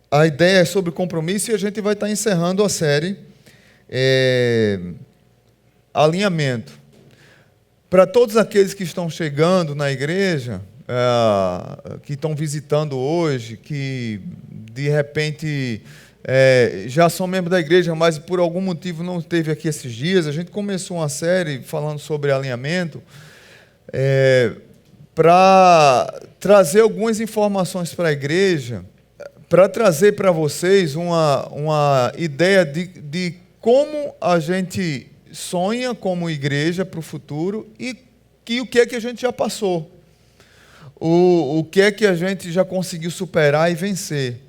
A ideia é sobre compromisso e a gente vai estar encerrando a série Alinhamento. Para todos aqueles que estão chegando na igreja, que estão visitando hoje, que de repente já são membros da igreja, mas por algum motivo não esteve aqui esses dias, a gente começou uma série falando sobre alinhamento, para trazer algumas informações para a igreja, para trazer para vocês uma ideia de como a gente sonha como igreja para o futuro e o que é que a gente já passou, o que é que a gente já conseguiu superar e vencer.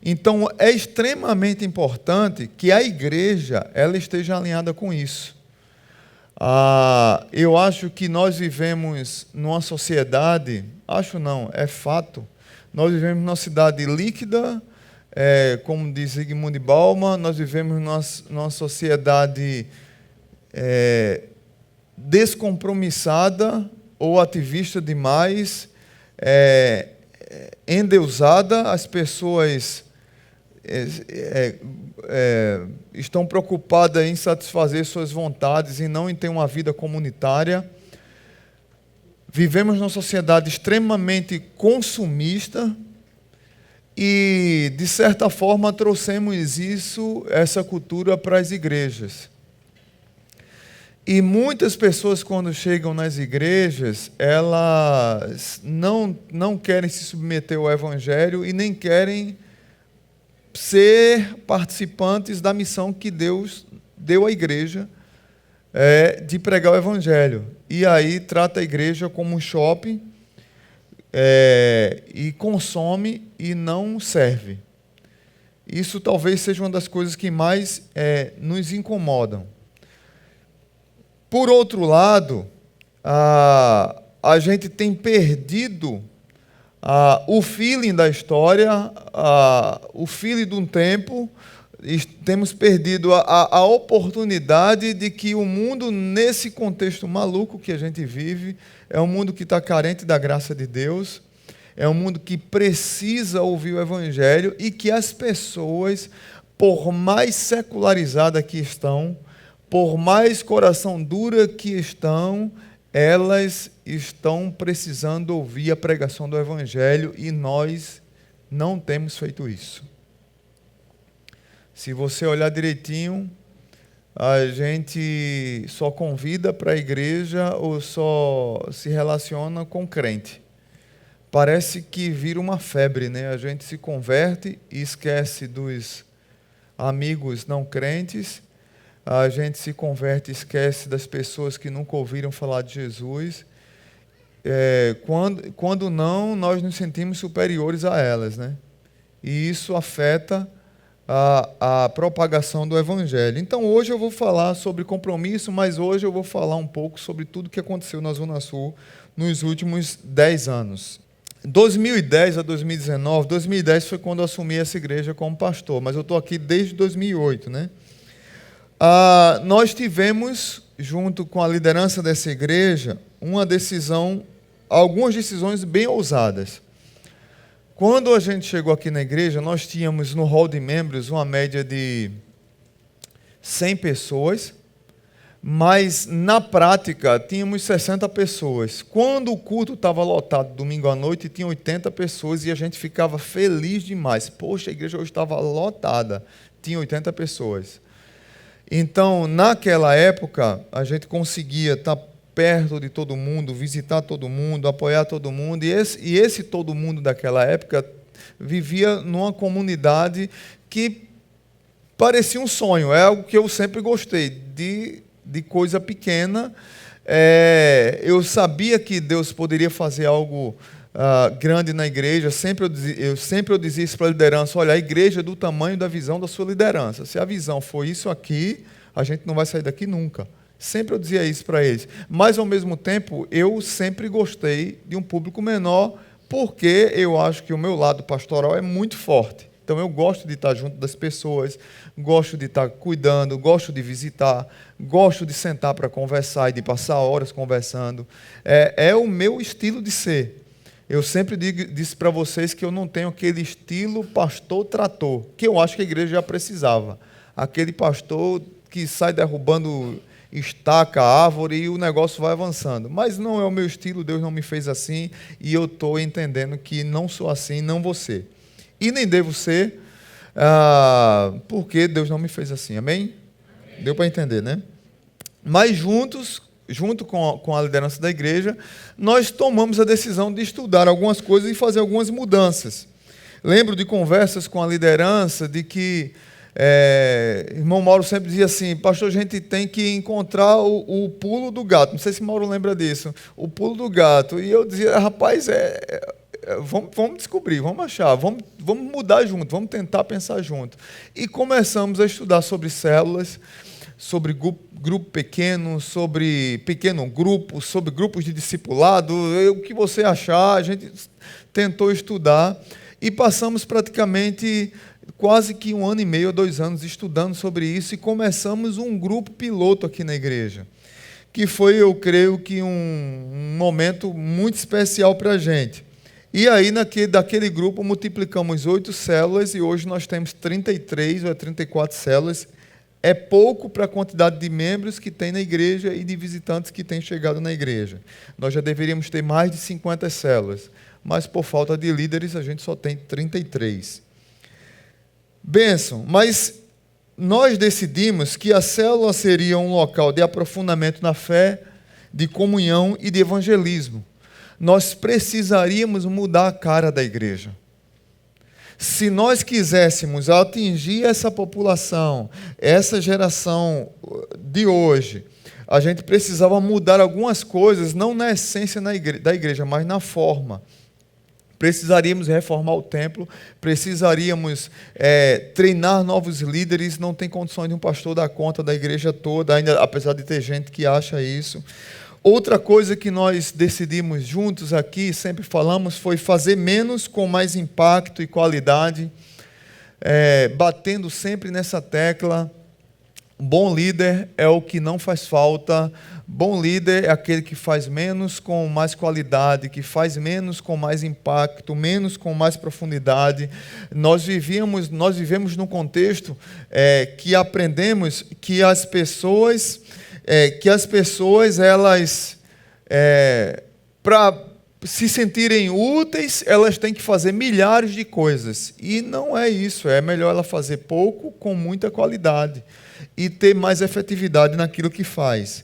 Então, é extremamente importante que a igreja ela esteja alinhada com isso. Eu acho que nós vivemos numa sociedade, acho não, é fato, nós vivemos numa cidade líquida, como diz Zygmunt Bauman, nós vivemos numa sociedade descompromissada ou ativista demais, endeusada. As pessoas estão preocupadas em satisfazer suas vontades e não em ter uma vida comunitária. Vivemos numa sociedade extremamente consumista e, de certa forma, trouxemos essa cultura para as igrejas. E muitas pessoas, quando chegam nas igrejas, elas não querem se submeter ao Evangelho e nem querem ser participantes da missão que Deus deu à igreja, de pregar o Evangelho. E aí trata a igreja como um shopping, e consome e não serve. Isso talvez seja uma das coisas que mais nos incomodam. Por outro lado, a gente tem perdido o feeling da história, o feeling de um tempo, temos perdido a oportunidade de que o mundo, nesse contexto maluco que a gente vive, é um mundo que está carente da graça de Deus, é um mundo que precisa ouvir o Evangelho e que as pessoas, por mais secularizadas que estão, por mais coração dura que estão, elas estão precisando ouvir a pregação do Evangelho e nós não temos feito isso. Se você olhar direitinho, a gente só convida para a igreja ou só se relaciona com crente. Parece que vira uma febre, né? A gente se converte e esquece dos amigos não crentes. A gente se converte e esquece das pessoas que nunca ouviram falar de Jesus. Quando não, nós nos sentimos superiores a elas, né? E isso afeta a propagação do Evangelho. Então, hoje eu vou falar sobre compromisso, mas hoje eu vou falar um pouco sobre tudo que aconteceu na Zona Sul nos últimos 10 anos. 2010 a 2019, 2010 foi quando eu assumi essa igreja como pastor, mas eu estou aqui desde 2008, né? Nós tivemos, junto com a liderança dessa igreja, algumas decisões bem ousadas. Quando a gente chegou aqui na igreja, nós tínhamos no hall de membros uma média de 100 pessoas, mas na prática tínhamos 60 pessoas. Quando o culto estava lotado domingo à noite, tinha 80 pessoas e a gente ficava feliz demais. Poxa, a igreja hoje estava lotada, tinha 80 pessoas. Então, naquela época, a gente conseguia estar perto de todo mundo, visitar todo mundo, apoiar todo mundo. E esse todo mundo daquela época vivia numa comunidade que parecia um sonho. É algo que eu sempre gostei, de coisa pequena. Eu sabia que Deus poderia fazer algo grande na igreja. Eu sempre dizia isso para a liderança: olha, a igreja é do tamanho da visão da sua liderança. Se a visão for isso aqui, a gente não vai sair daqui nunca. Sempre eu dizia isso para eles. Mas, ao mesmo tempo, eu sempre gostei de um público menor, porque eu acho que o meu lado pastoral é muito forte. Então, eu gosto de estar junto das pessoas, gosto de estar cuidando, gosto de visitar, gosto de sentar para conversar e de passar horas conversando. É o meu estilo de ser. Eu sempre disse para vocês que eu não tenho aquele estilo pastor-trator, que eu acho que a igreja já precisava. Aquele pastor que sai derrubando estaca, árvore e o negócio vai avançando. Mas não é o meu estilo, Deus não me fez assim e eu estou entendendo que não sou assim, não vou ser. E nem devo ser, porque Deus não me fez assim. Amém? Deu para entender, né? Mas junto com a liderança da igreja, nós tomamos a decisão de estudar algumas coisas e fazer algumas mudanças. Lembro de conversas com a liderança de que irmão Mauro sempre dizia assim: pastor, a gente tem que encontrar o pulo do gato. Não sei se Mauro lembra disso, o pulo do gato. E eu dizia: rapaz, vamos descobrir, vamos achar, vamos mudar junto, vamos tentar pensar junto. E começamos a estudar sobre células, sobre grupo pequeno, sobre pequeno grupo, sobre grupos de discipulado, o que você achar. A gente tentou estudar e passamos praticamente quase que 1 ano e meio, 2 anos estudando sobre isso e começamos um grupo piloto aqui na igreja, que foi, eu creio que um momento muito especial para a gente. E aí, daquele grupo, multiplicamos 8 células e hoje nós temos 33 ou 34 células. É pouco para a quantidade de membros que tem na igreja e de visitantes que têm chegado na igreja. Nós já deveríamos ter mais de 50 células, mas por falta de líderes a gente só tem 33. Bênção, mas nós decidimos que a célula seria um local de aprofundamento na fé, de comunhão e de evangelismo. Nós precisaríamos mudar a cara da igreja. Se nós quiséssemos atingir essa população, essa geração de hoje, a gente precisava mudar algumas coisas, não na essência da igreja, mas na forma. Precisaríamos reformar o templo, precisaríamos treinar novos líderes. Não tem condições de um pastor dar conta da igreja toda, ainda, apesar de ter gente que acha isso. Outra coisa que nós decidimos juntos aqui, sempre falamos, foi fazer menos com mais impacto e qualidade, batendo sempre nessa tecla. Bom líder é o que não faz falta. Bom líder é aquele que faz menos com mais qualidade, que faz menos com mais impacto, menos com mais profundidade. Nós vivemos num contexto que aprendemos que as pessoas elas, para se sentirem úteis, elas têm que fazer milhares de coisas. E não é isso. É melhor ela fazer pouco com muita qualidade e ter mais efetividade naquilo que faz.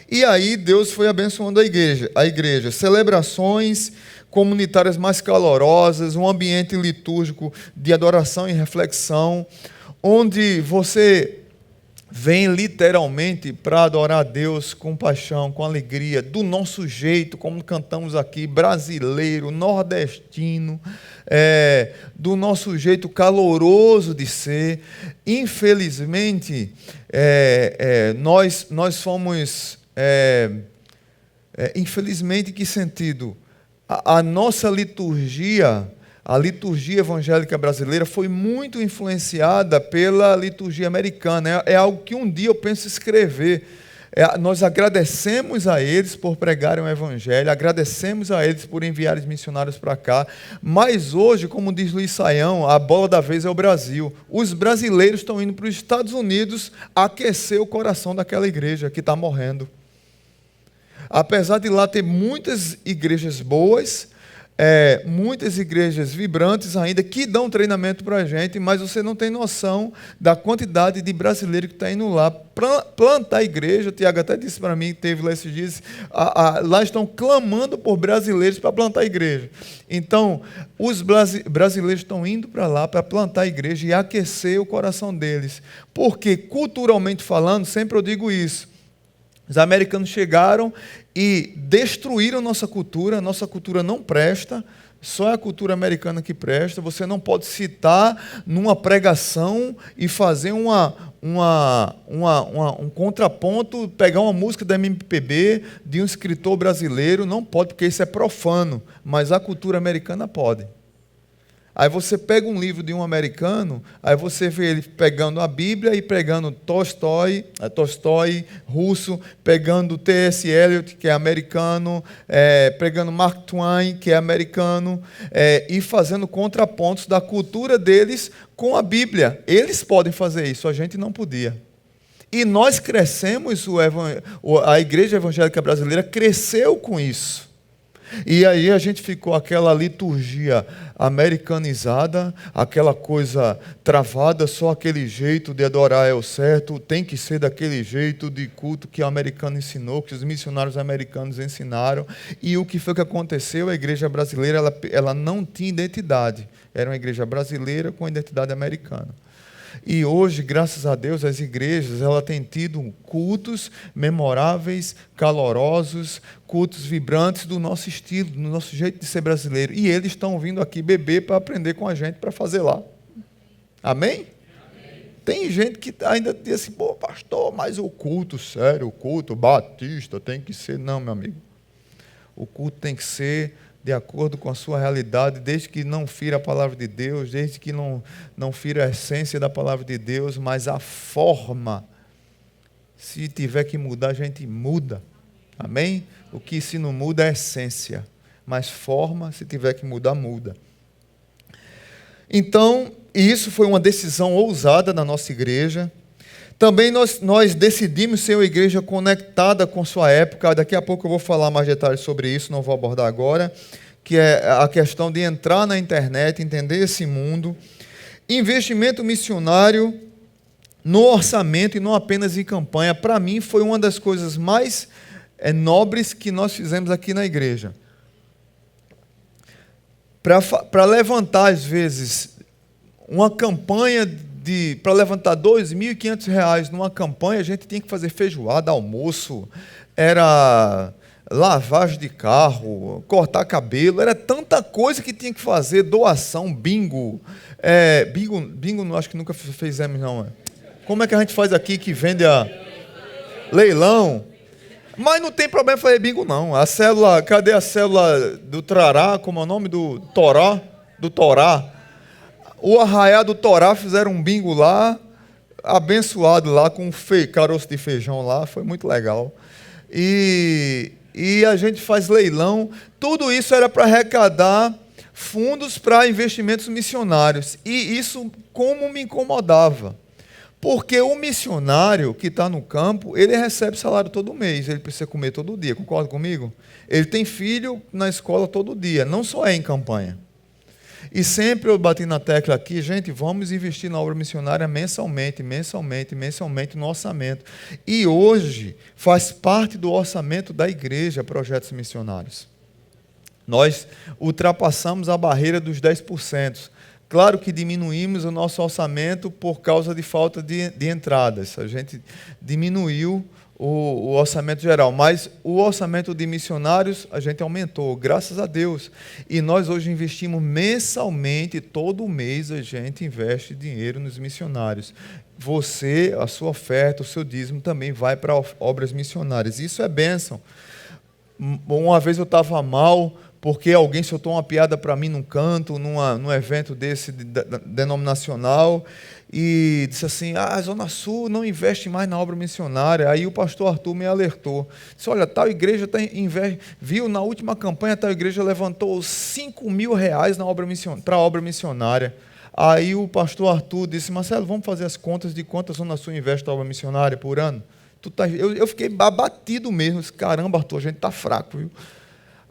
E aí Deus foi abençoando a igreja. Celebrações comunitárias mais calorosas, um ambiente litúrgico de adoração e reflexão, onde você vem literalmente para adorar a Deus com paixão, com alegria, do nosso jeito, como cantamos aqui, brasileiro, nordestino, do nosso jeito caloroso de ser. Infelizmente, nós fomos... infelizmente, em que sentido? A nossa liturgia... A liturgia evangélica brasileira foi muito influenciada pela liturgia americana. É algo que um dia eu penso escrever. Nós agradecemos a eles por pregarem o evangelho, agradecemos a eles por enviarem missionários para cá, mas hoje, como diz Luiz Saião, a bola da vez é o Brasil. Os brasileiros estão indo para os Estados Unidos aquecer o coração daquela igreja que está morrendo. Apesar de lá ter muitas igrejas boas, muitas igrejas vibrantes ainda, que dão treinamento para a gente, mas você não tem noção da quantidade de brasileiro que está indo lá plantar a igreja. O Tiago até disse para mim, teve lá esses dias, lá estão clamando por brasileiros para plantar a igreja. Então, os brasileiros estão indo para lá para plantar a igreja e aquecer o coração deles. Porque, culturalmente falando, sempre eu digo isso, os americanos chegaram e destruíram nossa cultura não presta, só é a cultura americana que presta. Você não pode citar numa pregação e fazer um contraponto, pegar uma música da MPB de um escritor brasileiro, não pode, porque isso é profano, mas a cultura americana pode. Aí você pega um livro de um americano, aí você vê ele pegando a Bíblia e pegando Tolstói, russo, pegando T.S. Eliot, que é americano, pegando Mark Twain, que é americano, e fazendo contrapontos da cultura deles com a Bíblia. Eles podem fazer isso, a gente não podia. E nós crescemos, a Igreja Evangélica Brasileira cresceu com isso. E aí a gente ficou aquela liturgia americanizada, aquela coisa travada, só aquele jeito de adorar é o certo, tem que ser daquele jeito de culto que o americano ensinou, que os missionários americanos ensinaram. E o que foi que aconteceu? A igreja brasileira ela não tinha identidade. Era uma igreja brasileira com identidade americana. E hoje, graças a Deus, as igrejas ela têm tido cultos memoráveis, calorosos, cultos vibrantes do nosso estilo, do nosso jeito de ser brasileiro. E eles estão vindo aqui beber para aprender com a gente, para fazer lá. Amém? Tem gente que ainda diz assim, pô, pastor, mas o culto sério, o culto batista tem que ser... Não, meu amigo. O culto tem que ser de acordo com a sua realidade, desde que não fira a palavra de Deus, desde que não fira a essência da palavra de Deus, mas a forma, se tiver que mudar, a gente muda. Amém? O que se não muda é a essência, mas forma, se tiver que mudar, muda. Então, isso foi uma decisão ousada na nossa igreja. Também nós decidimos ser uma igreja conectada com sua época. Daqui a pouco eu vou falar mais detalhes sobre isso, não vou abordar agora, que é a questão de entrar na internet, entender esse mundo. Investimento missionário no orçamento e não apenas em campanha. Para mim, foi uma das coisas mais nobres que nós fizemos aqui na igreja. Para levantar, às vezes, uma campanha para levantar R$2.500 numa campanha, a gente tinha que fazer feijoada, almoço, era lavagem de carro, cortar cabelo, era tanta coisa que tinha que fazer, doação, bingo. Bingo acho que nunca fizemos, não. Como é que a gente faz aqui que vende leilão? Mas não tem problema fazer bingo, não. A célula, cadê a célula do Trará, como é o nome do Torá? Do Torá. O Arraiá do Torá fizeram um bingo lá, abençoado lá, com caroço de feijão lá, foi muito legal. E a gente faz leilão. Tudo isso era para arrecadar fundos para investimentos missionários. E isso como me incomodava. Porque o missionário que está no campo, ele recebe salário todo mês, ele precisa comer todo dia, concorda comigo? Ele tem filho na escola todo dia, não só em campanha. E sempre eu bati na tecla aqui, gente, vamos investir na obra missionária mensalmente no orçamento. E hoje faz parte do orçamento da igreja projetos missionários. Nós ultrapassamos a barreira dos 10%. Claro que diminuímos o nosso orçamento por causa de falta de entradas. A gente diminuiu o orçamento geral, mas o orçamento de missionários a gente aumentou, graças a Deus. E nós hoje investimos mensalmente, todo mês a gente investe dinheiro nos missionários. Você, a sua oferta, o seu dízimo também vai para obras missionárias. Isso é bênção. Uma vez eu estava mal, porque alguém soltou uma piada para mim num canto, num evento desse denominacional, e disse assim, a Zona Sul não investe mais na obra missionária. Aí o pastor Arthur me alertou. Disse, olha, tal igreja viu na última campanha, tal igreja levantou R$5.000 para a obra missionária. Aí o pastor Arthur disse, Marcelo, vamos fazer as contas de quanto a Zona Sul investe na obra missionária por ano? Eu fiquei abatido mesmo, disse, caramba, Arthur, a gente está fraco, viu?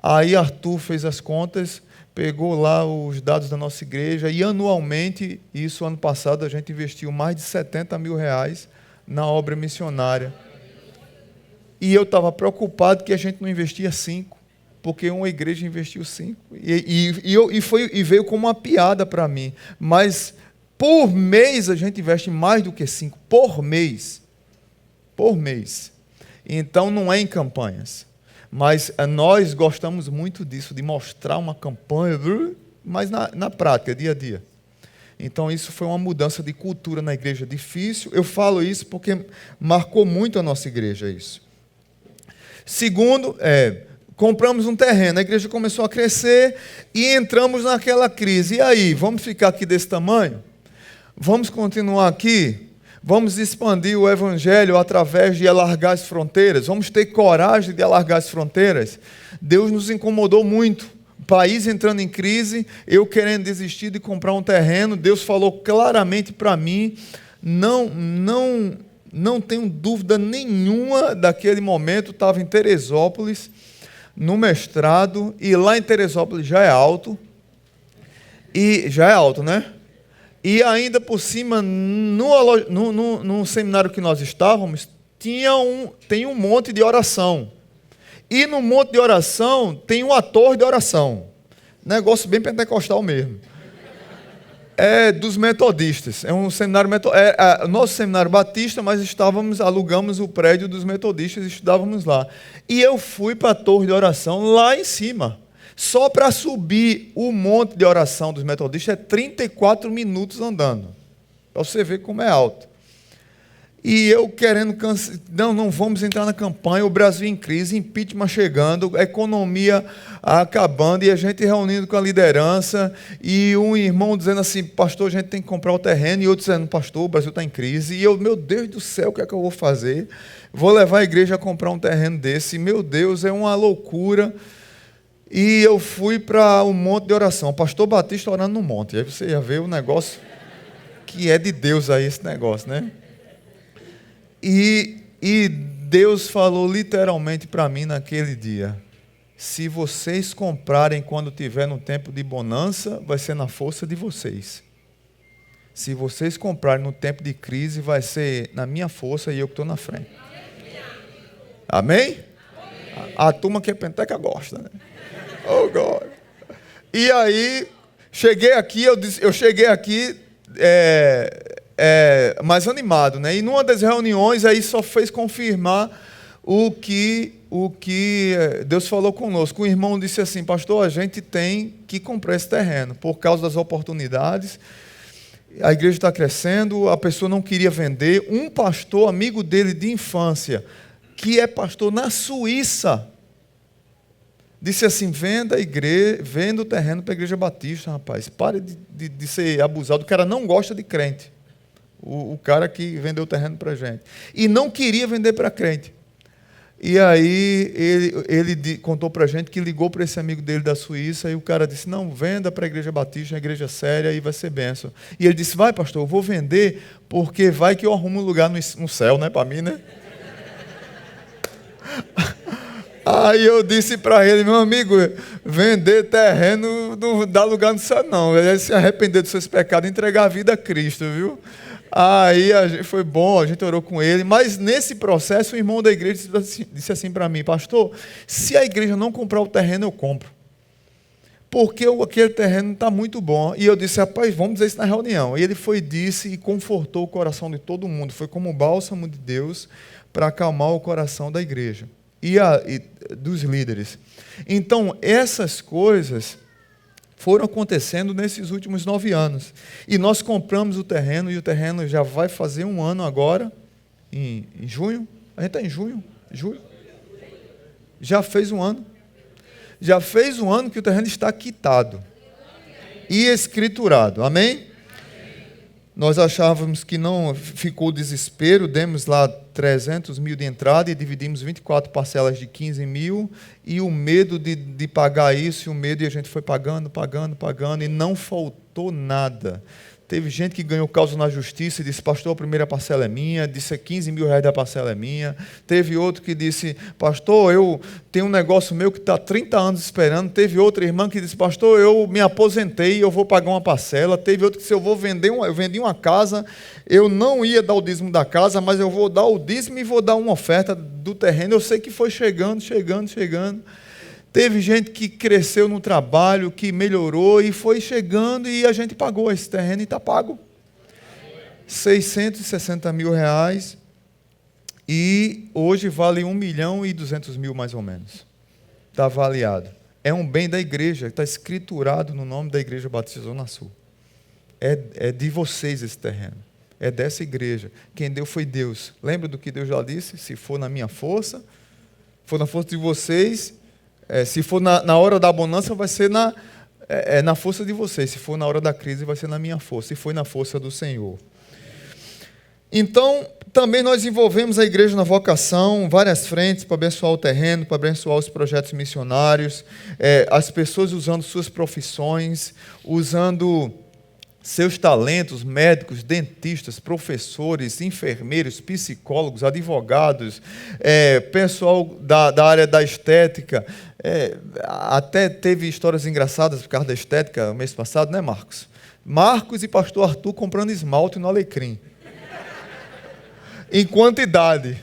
Aí Arthur fez as contas, pegou lá os dados da nossa igreja e anualmente, isso ano passado, a gente investiu mais de R$70 mil na obra missionária. E eu estava preocupado que a gente não investia 5, porque uma igreja investiu 5. E veio como uma piada para mim. Mas por mês a gente investe mais do que 5, por mês. Por mês. Então não é em campanhas. Mas nós gostamos muito disso, de mostrar uma campanha, mas na prática, dia a dia. Então, isso foi uma mudança de cultura na igreja difícil. Eu falo isso porque marcou muito a nossa igreja, isso. Segundo, compramos um terreno, a igreja começou a crescer e entramos naquela crise. E aí, vamos ficar aqui desse tamanho? Vamos continuar aqui? Vamos expandir o evangelho através de alargar as fronteiras? Vamos ter coragem de alargar as fronteiras? Deus nos incomodou muito. O país entrando em crise, eu querendo desistir de comprar um terreno. Deus falou claramente para mim, não tenho dúvida nenhuma daquele momento. Estava em Teresópolis, no mestrado, e lá em Teresópolis já é alto, né? E ainda por cima, no seminário que nós estávamos, tem um monte de oração. E no monte de oração tem uma torre de oração. Negócio bem pentecostal mesmo. É dos metodistas. É um seminário nosso seminário batista, mas alugamos o prédio dos metodistas e estudávamos lá. E eu fui para a torre de oração lá em cima. Só para subir o monte de oração dos metodistas é 34 minutos andando. Para você ver como é alto. E eu querendo... Não vamos entrar na campanha, o Brasil em crise, impeachment chegando, a economia acabando, e a gente reunindo com a liderança, e um irmão dizendo assim, pastor, a gente tem que comprar o terreno, e outro dizendo, pastor, o Brasil está em crise. E eu, meu Deus do céu, o que é que eu vou fazer? Vou levar a igreja a comprar um terreno desse. Meu Deus, é uma loucura. E eu fui para um monte de oração. Pastor Batista orando no monte. Aí você ia ver o negócio que é de Deus aí, esse negócio, né? E Deus falou literalmente para mim naquele dia: se vocês comprarem quando tiver no tempo de bonança, vai ser na força de vocês. Se vocês comprarem no tempo de crise, vai ser na minha força e eu que estou na frente. Amém? A turma que é penteca gosta, né? Oh, God. E aí, eu cheguei aqui mais animado, né? E numa das reuniões aí só fez confirmar o que Deus falou conosco. O irmão disse assim, pastor, a gente tem que comprar esse terreno por causa das oportunidades. A igreja está crescendo, a pessoa não queria vender. Um pastor, amigo dele de infância, que é pastor na Suíça, disse assim, venda o terreno para a igreja batista, rapaz. Pare de ser abusado. O cara não gosta de crente. O cara que vendeu o terreno para a gente. E não queria vender para crente. E aí ele contou para a gente que ligou para esse amigo dele da Suíça, e o cara disse, não, venda para a igreja batista, uma igreja séria, e vai ser bênção. E ele disse, vai pastor, eu vou vender, porque vai que eu arrumo um lugar no céu, né, para mim, né? Aí eu disse para ele, meu amigo, vender terreno não dá lugar no céu não, ele se arrepender dos seus pecados e entregar a vida a Cristo, viu? Aí foi bom, a gente orou com ele, mas nesse processo o irmão da igreja disse assim para mim, pastor, se a igreja não comprar o terreno, eu compro, porque aquele terreno está muito bom. E eu disse, rapaz, vamos dizer isso na reunião. E ele disse e confortou o coração de todo mundo, foi como o bálsamo de Deus para acalmar o coração da igreja e dos líderes. Então, essas coisas foram acontecendo nesses últimos 9 anos. E nós compramos o terreno, e o terreno já vai fazer 1 ano agora, em junho. A gente está em julho? Já fez 1 ano. Já fez 1 ano que o terreno está quitado e escriturado. Amém? Nós achávamos que não ficou desespero, demos lá 300 mil de entrada e dividimos 24 parcelas de 15 mil, e o medo de pagar isso, e a gente foi pagando, e não faltou nada. Teve gente que ganhou causa na justiça e disse, pastor, a primeira parcela é minha, disse 15 mil reais da parcela é minha. Teve outro que disse, pastor, eu tenho um negócio meu que está 30 anos esperando. Teve outra irmã que disse, pastor, eu me aposentei e eu vou pagar uma parcela. Teve outro que disse, eu vendi uma casa, eu não ia dar o dízimo da casa, mas eu vou dar o dízimo e vou dar uma oferta do terreno. Eu sei que foi chegando. Teve gente que cresceu no trabalho, que melhorou e foi chegando, e a gente pagou esse terreno e está pago. 660 mil reais, e hoje vale 1.200.000 mais ou menos. Está avaliado. É um bem da igreja, está escriturado no nome da Igreja Batista Zona Sul. É de vocês esse terreno. É dessa igreja. Quem deu foi Deus. Lembra do que Deus já disse? Se for na minha força, for na força de vocês, Se for na hora da bonança, vai ser na força de vocês. Se for na hora da crise, vai ser na minha força. E foi na força do Senhor. Então, também nós envolvemos a igreja na vocação, várias frentes para abençoar o terreno, para abençoar os projetos missionários, as pessoas usando suas profissões, usando seus talentos, médicos, dentistas, professores, enfermeiros, psicólogos, advogados, pessoal da área da estética. Até teve histórias engraçadas por causa da estética mês passado, né, Marcos? Marcos e pastor Arthur comprando esmalte no Alecrim. Em quantidade.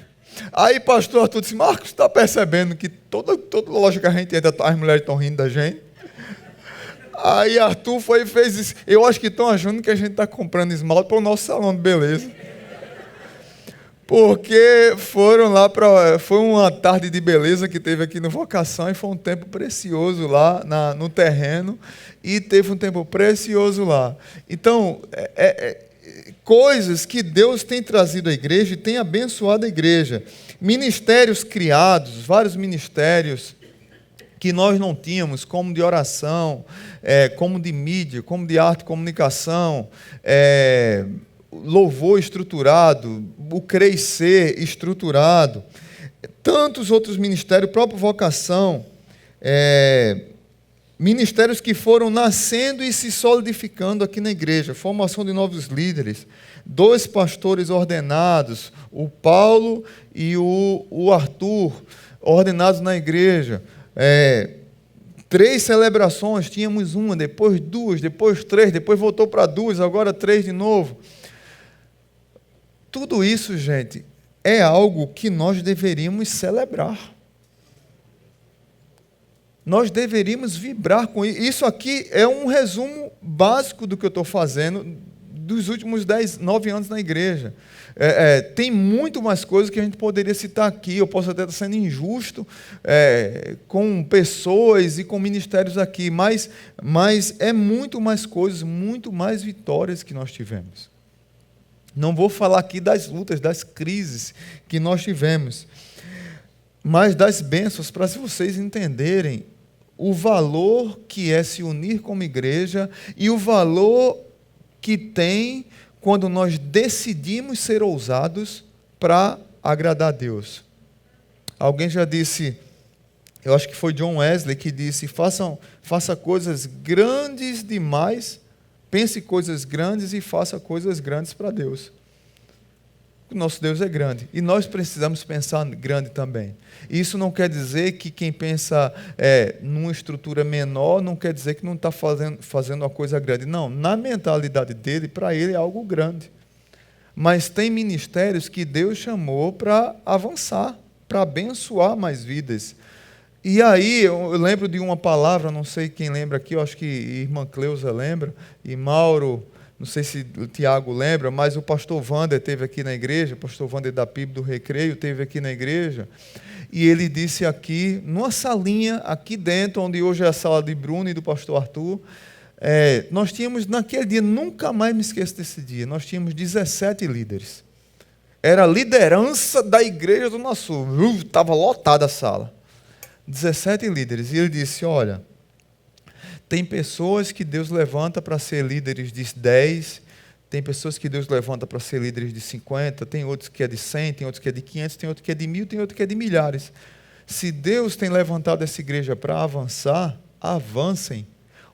Aí pastor Arthur disse, Marcos, está percebendo que toda loja que a gente entra, as mulheres estão rindo da gente? Aí Arthur foi e fez isso. Eu acho que estão achando que a gente está comprando esmalte para o nosso salão de beleza. Porque foram lá foi uma tarde de beleza que teve aqui no Vocação e foi um tempo precioso lá no terreno e teve um tempo precioso lá. Então, coisas que Deus tem trazido à igreja e tem abençoado a igreja. Ministérios criados, vários ministérios que nós não tínhamos, como de oração, como de mídia, como de arte e comunicação, louvor estruturado, o crescer estruturado, tantos outros ministérios, própria vocação, ministérios que foram nascendo e se solidificando aqui na igreja, formação de novos líderes, 2 pastores ordenados, o Paulo e o Arthur, ordenados na igreja, 3 celebrações, tínhamos uma, depois 2, depois 3, depois voltou para 2, agora 3 de novo. Tudo isso, gente, é algo que nós deveríamos celebrar. Nós deveríamos vibrar com isso. Isso aqui é um resumo básico do que eu estou fazendo dos últimos 9 anos na igreja. Tem muito mais coisas que a gente poderia citar aqui. Eu posso até estar sendo injusto com pessoas e com ministérios aqui, mas é muito mais coisas, muito mais vitórias que nós tivemos. Não vou falar aqui das lutas, das crises que nós tivemos, mas das bênçãos, para vocês entenderem o valor que é se unir como igreja e o valor que tem quando nós decidimos ser ousados para agradar a Deus. Alguém já disse, eu acho que foi John Wesley que disse, faça coisas grandes demais, pense coisas grandes e faça coisas grandes para Deus. O nosso Deus é grande e nós precisamos pensar grande também. Isso não quer dizer que quem pensa numa estrutura menor não quer dizer que não está fazendo uma coisa grande. Não, na mentalidade dele, para ele é algo grande. Mas tem ministérios que Deus chamou para avançar, para abençoar mais vidas. E aí, eu lembro de uma palavra, não sei quem lembra aqui, eu acho que irmã Cleusa lembra, e Mauro, não sei se o Tiago lembra, mas o pastor Wander esteve aqui na igreja, o pastor Wander da PIB do Recreio esteve aqui na igreja, e ele disse aqui, numa salinha aqui dentro, onde hoje é a sala de Bruno e do pastor Arthur, nós tínhamos naquele dia, nunca mais me esqueço desse dia, nós tínhamos 17 líderes. Era a liderança da igreja do nosso, estava lotada a sala. 17 líderes, e ele disse, olha, tem pessoas que Deus levanta para ser líderes de 10, tem pessoas que Deus levanta para ser líderes de 50, tem outros que é de 100, tem outros que é de 500, tem outro que é de 1000, tem outro que é de milhares. Se Deus tem levantado essa igreja para avançar, avancem.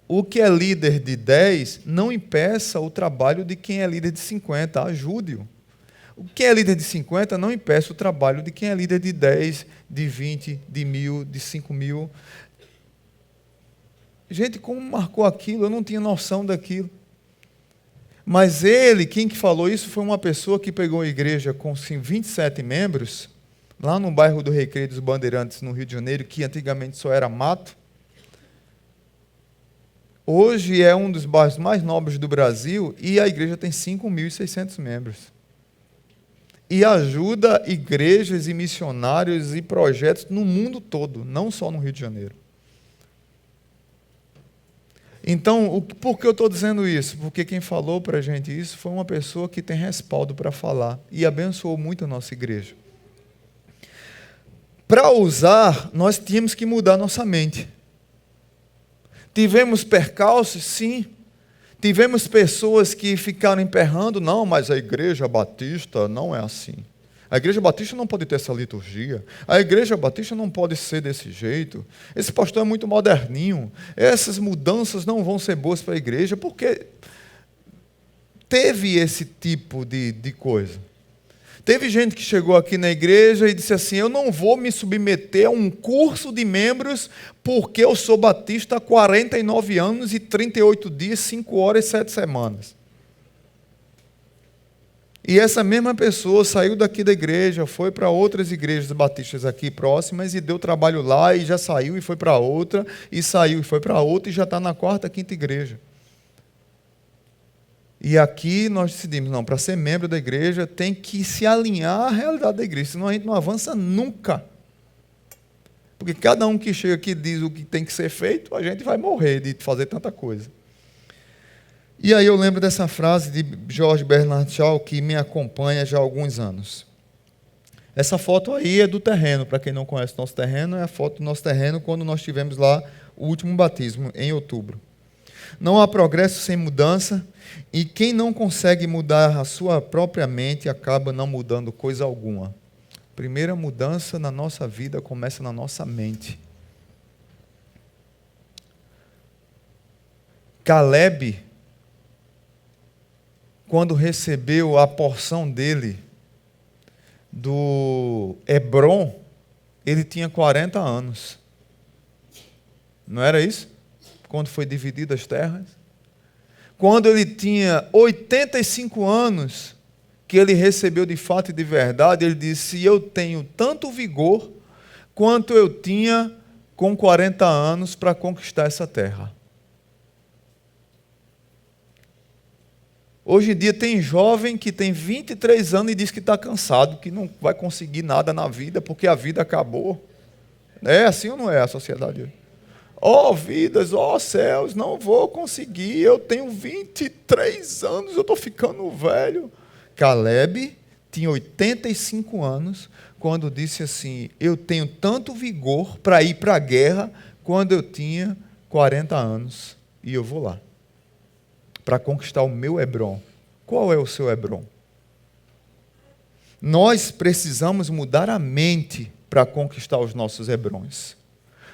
O que é líder de 10, não impeça o trabalho de quem é líder de 50, ajude-o. O que é líder de 50 não impeça o trabalho de quem é líder de 10, de 20, de 1000, de 5000. Gente, como marcou aquilo? Eu não tinha noção daquilo. Mas ele, quem que falou isso, foi uma pessoa que pegou a igreja com 27 membros, lá no bairro do Recreio dos Bandeirantes, no Rio de Janeiro, que antigamente só era mato. Hoje é um dos bairros mais nobres do Brasil e a igreja tem 5.600 membros. E ajuda igrejas e missionários e projetos no mundo todo, não só no Rio de Janeiro. Então, por que eu estou dizendo isso? Porque quem falou para a gente isso foi uma pessoa que tem respaldo para falar e abençoou muito a nossa igreja. para usar, nós tínhamos que mudar nossa mente. Tivemos percalços? Sim. Tivemos pessoas que ficaram emperrando, não, mas a igreja batista não é assim. A igreja batista não pode ter essa liturgia. A igreja batista não pode ser desse jeito. Esse pastor é muito moderninho. Essas mudanças não vão ser boas para a igreja, porque teve esse tipo de coisa. Teve gente que chegou aqui na igreja e disse assim, eu não vou me submeter a um curso de membros porque eu sou batista há 49 anos e 38 dias, 5 horas e 7 semanas. E essa mesma pessoa saiu daqui da igreja, foi para outras igrejas batistas aqui próximas e deu trabalho lá e já saiu e foi para outra, e saiu e foi para outra e já está na 4ª, 5ª igreja. E aqui nós decidimos, não, para ser membro da igreja tem que se alinhar à realidade da igreja, senão a gente não avança nunca. Porque cada um que chega aqui diz o que tem que ser feito, a gente vai morrer de fazer tanta coisa. E aí eu lembro dessa frase de George Bernard Shaw, que me acompanha já há alguns anos. Essa foto aí é do terreno, para quem não conhece o nosso terreno, é a foto do nosso terreno quando nós tivemos lá o último batismo, em outubro. Não há progresso sem mudança, e quem não consegue mudar a sua própria mente acaba não mudando coisa alguma. A primeira mudança na nossa vida começa na nossa mente. Caleb, quando recebeu a porção dele do Hebron, ele tinha 40 anos. Não era isso? Quando foi divididas as terras. Quando ele tinha 85 anos, que ele recebeu de fato e de verdade, ele disse, eu tenho tanto vigor quanto eu tinha com 40 anos para conquistar essa terra. Hoje em dia tem jovem que tem 23 anos e diz que está cansado, que não vai conseguir nada na vida porque a vida acabou. É assim ou não é a sociedade hoje? Ó vidas, ó céus, não vou conseguir, eu tenho 23 anos, eu estou ficando velho. Caleb tinha 85 anos quando disse assim, eu tenho tanto vigor para ir para a guerra quando eu tinha 40 anos e eu vou lá para conquistar o meu Hebron. Qual é o seu Hebron? Nós precisamos mudar a mente para conquistar os nossos Hebrons.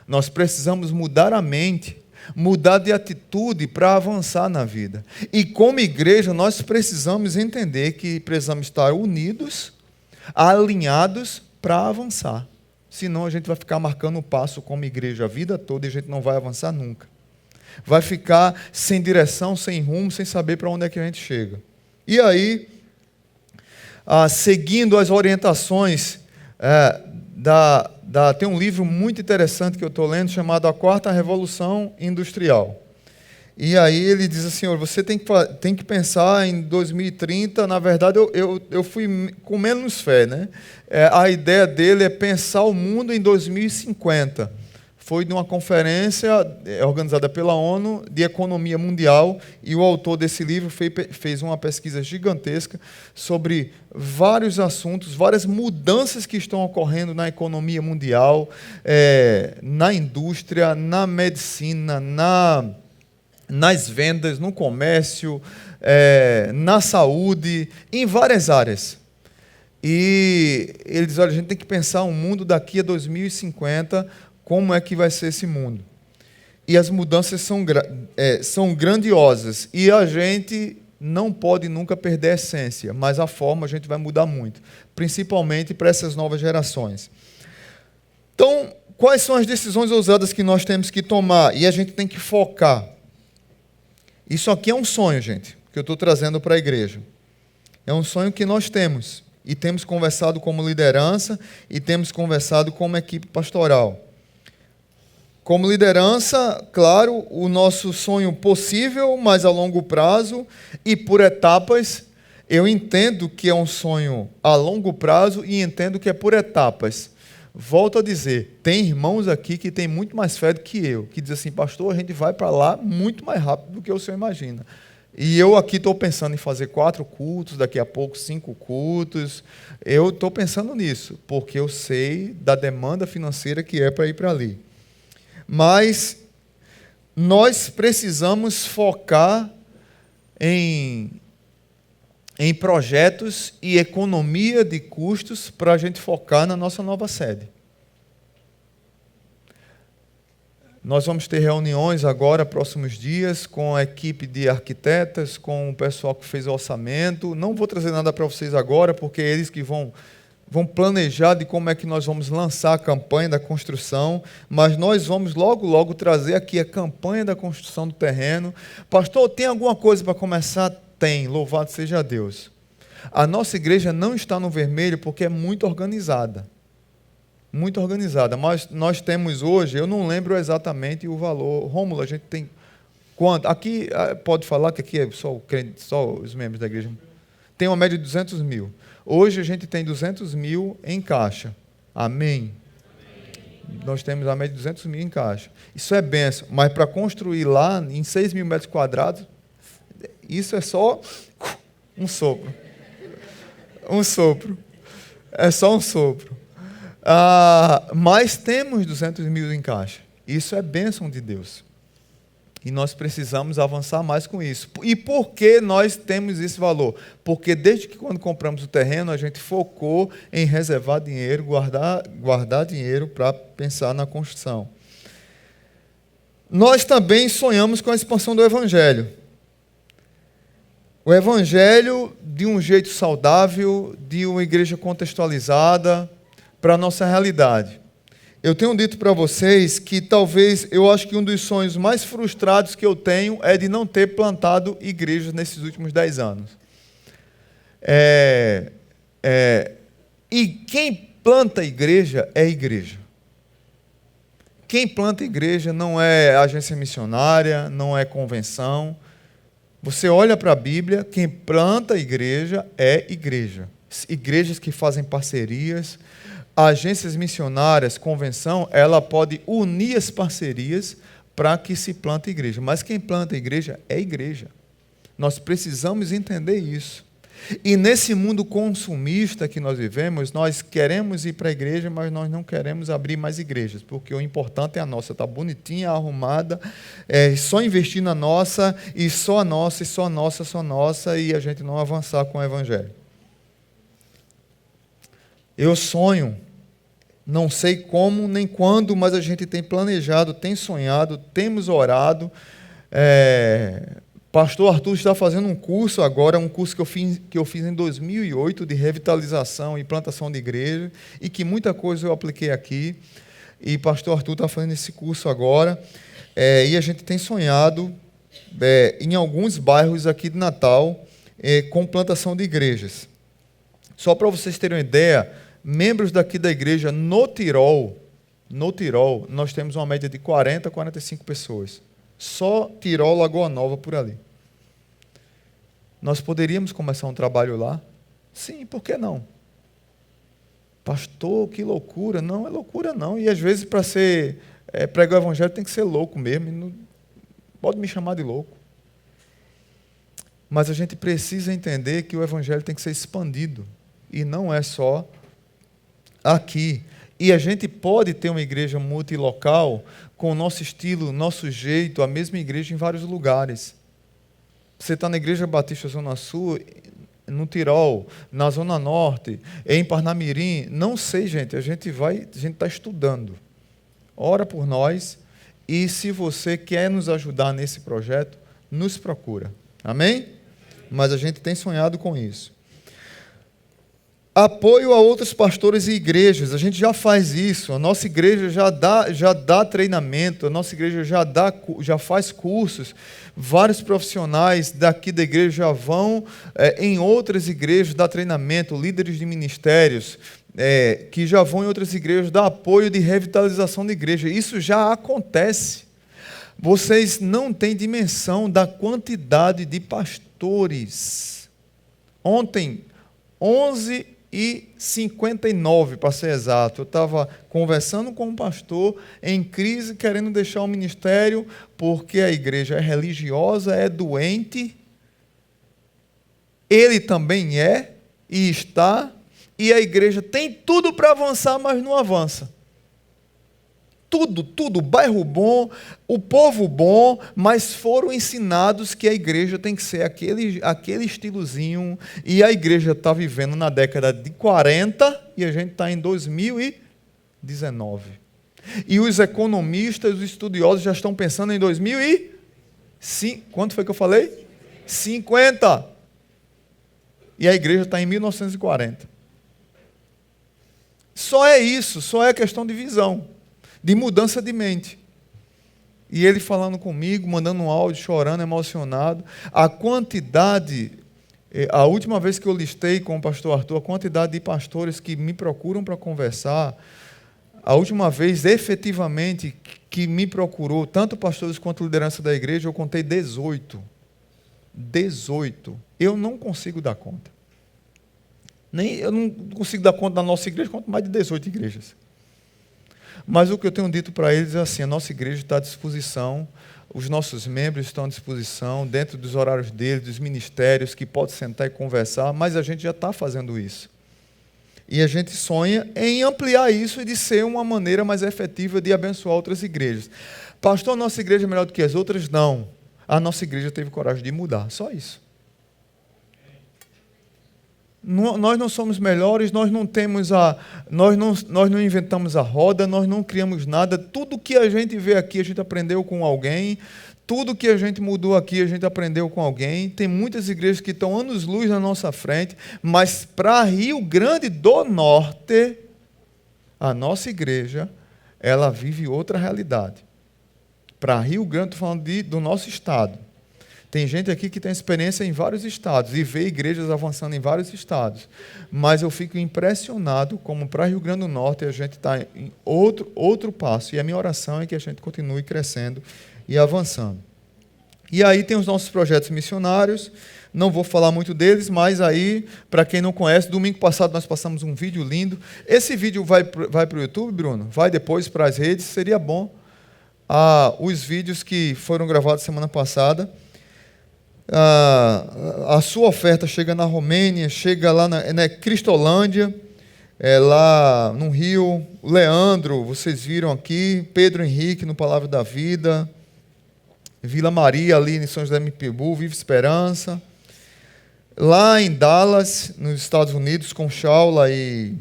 Nós precisamos mudar a mente, mudar de atitude para avançar na vida. E como igreja, nós precisamos entender que precisamos estar unidos, alinhados para avançar. Senão a gente vai ficar marcando o passo como igreja a vida toda e a gente não vai avançar nunca. Vai ficar sem direção, sem rumo, sem saber para onde é que a gente chega. E aí, seguindo as orientações tem um livro muito interessante que eu estou lendo, chamado A Quarta Revolução Industrial. E aí ele diz assim, você tem que pensar em 2030, na verdade eu fui com menos fé, né? A ideia dele é pensar o mundo em 2050. Foi de uma conferência organizada pela ONU de Economia Mundial, e o autor desse livro fez uma pesquisa gigantesca sobre vários assuntos, várias mudanças que estão ocorrendo na economia mundial, na indústria, na medicina, nas vendas, no comércio, na saúde, em várias áreas. E ele diz, olha, a gente tem que pensar um mundo daqui a 2050, como é que vai ser esse mundo. E as mudanças são grandiosas. E a gente não pode nunca perder a essência, mas a forma a gente vai mudar muito, principalmente para essas novas gerações. Então, quais são as decisões ousadas que nós temos que tomar? E a gente tem que focar. Isso aqui é um sonho, gente, que eu estou trazendo para a igreja. É um sonho que nós temos. E temos conversado como liderança e temos conversado como equipe pastoral. Como liderança, claro, o nosso sonho possível, mas a longo prazo e por etapas. Eu entendo que é um sonho a longo prazo e entendo que é por etapas. Volto a dizer, tem irmãos aqui que têm muito mais fé do que eu, que dizem assim, pastor, a gente vai para lá muito mais rápido do que o senhor imagina. E eu aqui estou pensando em fazer 4 cultos, daqui a pouco 5 cultos. Eu estou pensando nisso, porque eu sei da demanda financeira que é para ir para ali. Mas nós precisamos focar em projetos e economia de custos para a gente focar na nossa nova sede. Nós vamos ter reuniões agora, próximos dias, com a equipe de arquitetas, com o pessoal que fez o orçamento. Não vou trazer nada para vocês agora, porque é eles que vão planejar de como é que nós vamos lançar a campanha da construção, mas nós vamos logo, logo trazer aqui a campanha da construção do terreno. Pastor, tem alguma coisa para começar? Tem, louvado seja Deus. A nossa igreja não está no vermelho porque é muito organizada. Muito organizada, mas nós temos hoje, eu não lembro exatamente o valor. Rômulo, a gente tem quanto? Aqui, pode falar que aqui é só os membros da igreja. Tem uma média de 200 mil. Hoje a gente tem 200 mil em caixa. Amém? Nós temos a média de 200 mil em caixa. Isso é bênção, mas para construir lá, em 6 mil metros quadrados, isso é só um sopro. Um sopro. É só um sopro. Mas temos 200 mil em caixa. Isso é bênção de Deus. E nós precisamos avançar mais com isso. E por que nós temos esse valor? Porque desde que quando compramos o terreno, a gente focou em reservar dinheiro, guardar dinheiro para pensar na construção. Nós também sonhamos com a expansão do Evangelho. O Evangelho de um jeito saudável, de uma igreja contextualizada, para a nossa realidade. Eu tenho dito para vocês que talvez, eu acho que um dos sonhos mais frustrados que eu tenho é de não ter plantado igrejas nesses últimos 10 anos. E quem planta igreja é igreja. Quem planta igreja não é agência missionária, não é convenção. Você olha para a Bíblia, quem planta igreja é igreja. Igrejas que fazem parcerias. Agências missionárias, convenção, ela pode unir as parcerias para que se plante igreja. Mas quem planta igreja é igreja. Nós precisamos entender isso. E nesse mundo consumista que nós vivemos, nós queremos ir para a igreja, mas nós não queremos abrir mais igrejas, porque o importante é a nossa, está bonitinha, arrumada, só investir na nossa, e só a nossa, e só a nossa, só a nossa, e a gente não avançar com o Evangelho. Eu sonho, não sei como nem quando, mas a gente tem planejado, tem sonhado, temos orado. Pastor Arthur está fazendo um curso agora, um curso que eu fiz em 2008 de revitalização e plantação de igreja, e que muita coisa eu apliquei aqui. E pastor Arthur está fazendo esse curso agora. E a gente tem sonhado em alguns bairros aqui de Natal com plantação de igrejas. Só para vocês terem uma ideia, membros daqui da igreja no Tirol, nós temos uma média de 40 a 45 pessoas. Só Tirol, Lagoa Nova, por ali. Nós poderíamos começar um trabalho lá? Sim, por que não? Pastor, que loucura. Não é loucura, não. E às vezes, para pregar o evangelho, tem que ser louco mesmo. Não, pode me chamar de louco. Mas a gente precisa entender que o evangelho tem que ser expandido. E não é só aqui. E a gente pode ter uma igreja multilocal com o nosso estilo, nosso jeito, a mesma igreja em vários lugares. Você está na Igreja Batista Zona Sul, no Tirol, na Zona Norte, em Parnamirim, não sei, gente, a gente está estudando. Ora por nós, e se você quer nos ajudar nesse projeto, nos procura. Amém? Mas a gente tem sonhado com isso. Apoio a outros pastores e igrejas, a gente já faz isso, a nossa igreja já dá treinamento, a nossa igreja já faz cursos, vários profissionais daqui da igreja já vão em outras igrejas dar treinamento, líderes de ministérios, que já vão em outras igrejas dar apoio de revitalização de igreja, isso já acontece. Vocês não têm dimensão da quantidade de pastores. Ontem, 11h59, para ser exato, eu estava conversando com um pastor em crise, querendo deixar o ministério, porque a igreja é religiosa, é doente, Ele também é e está, e a igreja tem tudo para avançar, mas não avança. Tudo, bairro bom, o povo bom, mas foram ensinados que a igreja tem que ser aquele estilozinho, e a igreja está vivendo na década de 40 e a gente está em 2019. E os economistas, os estudiosos já estão pensando em 2005. Quanto foi que eu falei? 50. E a igreja está em 1940. Só é isso, só é questão de visão, de mudança de mente. E ele falando comigo, mandando um áudio, chorando, emocionado. A quantidade, a última vez que eu listei com o pastor Arthur, a quantidade de pastores que me procuram para conversar, a última vez, efetivamente, que me procurou, tanto pastores quanto liderança da igreja, eu contei 18. 18. Eu não consigo dar conta. Eu não consigo dar conta da nossa igreja, quanto mais de 18 igrejas. Mas o que eu tenho dito para eles é assim: a nossa igreja está à disposição, os nossos membros estão à disposição, dentro dos horários deles, dos ministérios, que pode sentar e conversar, mas a gente já está fazendo isso. E a gente sonha em ampliar isso e de ser uma maneira mais efetiva de abençoar outras igrejas. Pastor, a nossa igreja é melhor do que as outras? Não. A nossa igreja teve coragem de mudar, só isso. Nós não somos melhores, nós não inventamos a roda, nós não criamos nada. Tudo que a gente vê aqui, a gente aprendeu com alguém. Tudo que a gente mudou aqui, a gente aprendeu com alguém. Tem muitas igrejas que estão anos-luz na nossa frente, mas para Rio Grande do Norte, a nossa igreja, ela vive outra realidade. Para Rio Grande, estou falando do nosso estado. Tem gente aqui que tem experiência em vários estados e vê igrejas avançando em vários estados. Mas eu fico impressionado como para Rio Grande do Norte a gente está em outro passo. E a minha oração é que a gente continue crescendo e avançando. E aí tem os nossos projetos missionários. Não vou falar muito deles, mas aí, para quem não conhece, domingo passado nós passamos um vídeo lindo. Esse vídeo vai para o YouTube, Bruno? Vai depois para as redes? Seria bom. Os vídeos que foram gravados semana passada. A sua oferta chega na Romênia, chega lá na Cristolândia, lá no Rio. Leandro, vocês viram aqui. Pedro Henrique, no Palavra da Vida. Vila Maria, ali em São José do Mipibu, Viva Esperança. Lá em Dallas, nos Estados Unidos, com Shaula e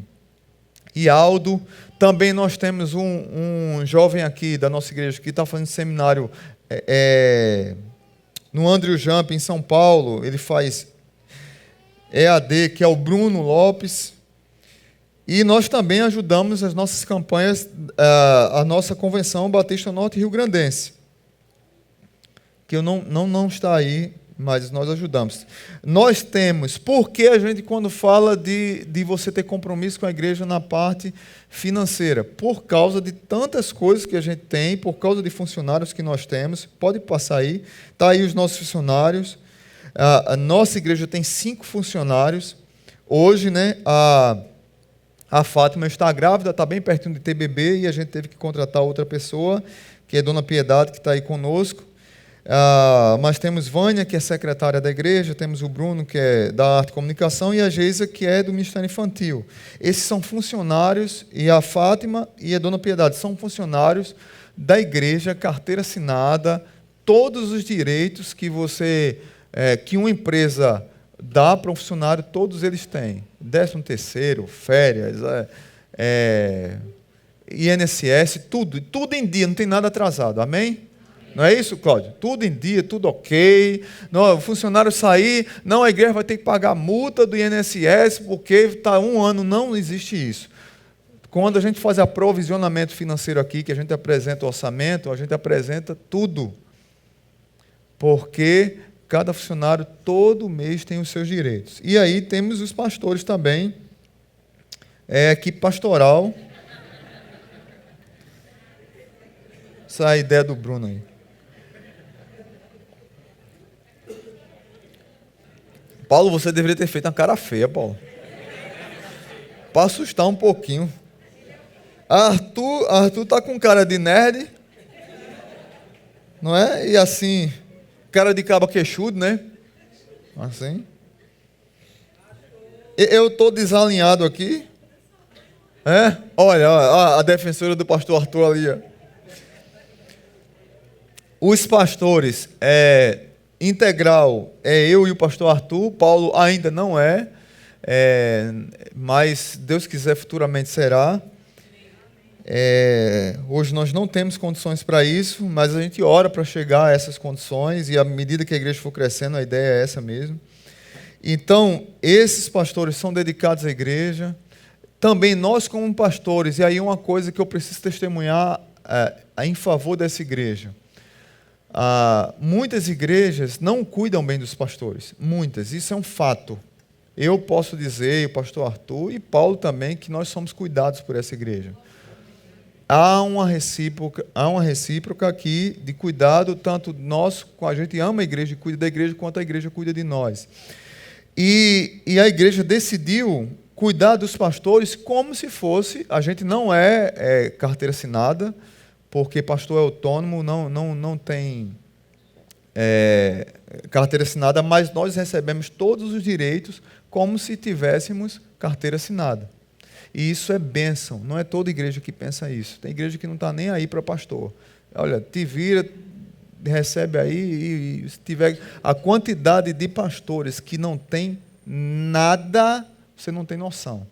Aldo. Também nós temos um jovem aqui da nossa igreja que está fazendo seminário no Andrew Jump, em São Paulo. Ele faz EAD, que é o Bruno Lopes. E nós também ajudamos as nossas campanhas, a nossa Convenção Batista Norte Rio Grandense, que eu não está aí, mas nós ajudamos. Nós temos, porque a gente, quando fala de você ter compromisso com a igreja na parte financeira, por causa de tantas coisas que a gente tem, por causa de funcionários que nós temos. Pode passar aí, está aí os nossos funcionários. A nossa igreja tem 5 funcionários. Hoje, né, a Fátima está grávida, está bem pertinho de ter bebê, e a gente teve que contratar outra pessoa, que é Dona Piedade, que está aí conosco. Mas temos Vânia, que é secretária da igreja, temos o Bruno, que é da Arte e Comunicação, e a Geisa, que é do Ministério Infantil. Esses são funcionários, e a Fátima e a Dona Piedade são funcionários da igreja, carteira assinada, todos os direitos que que uma empresa dá para um funcionário, todos eles têm. 13º, férias, INSS, tudo em dia, não tem nada atrasado. Amém? Não é isso, Cláudio? Tudo em dia, tudo ok. Não, o funcionário sair, não, a igreja vai ter que pagar multa do INSS porque está 1 ano. Não existe isso. Quando a gente faz aprovisionamento financeiro aqui, que a gente apresenta o orçamento, a gente apresenta tudo. Porque cada funcionário todo mês tem os seus direitos. E aí temos os pastores também, equipe pastoral. Essa é a ideia do Bruno aí. Paulo, você deveria ter feito uma cara feia, Paulo. Para assustar um pouquinho. Arthur tá com cara de nerd. Não é? E assim, cara de caba queixudo, né? Assim. Eu estou desalinhado aqui? É? Olha, a defensora do pastor Arthur ali. Ó. Os pastores, integral, eu e o pastor Arthur. Paulo ainda não mas Deus quiser futuramente será. Hoje nós não temos condições para isso, mas a gente ora para chegar a essas condições e à medida que a igreja for crescendo, a ideia é essa mesmo. Então, esses pastores são dedicados à igreja. Também nós como pastores, e aí uma coisa que eu preciso testemunhar em favor dessa igreja. Muitas igrejas não cuidam bem dos pastores, muitas, isso é um fato. Eu posso dizer, o pastor Arthur e Paulo também, que nós somos cuidados por essa igreja. Há uma recíproca aqui de cuidado, tanto nós, a gente ama a igreja e cuida da igreja, quanto a igreja cuida de nós. E a igreja decidiu cuidar dos pastores como se fosse, a gente não é carteira assinada, porque pastor é autônomo, não tem carteira assinada, mas nós recebemos todos os direitos como se tivéssemos carteira assinada. E isso é bênção, não é toda igreja que pensa isso. Tem igreja que não está nem aí para pastor. Olha, te vira, recebe aí, e se tiver a quantidade de pastores que não tem nada, você não tem noção.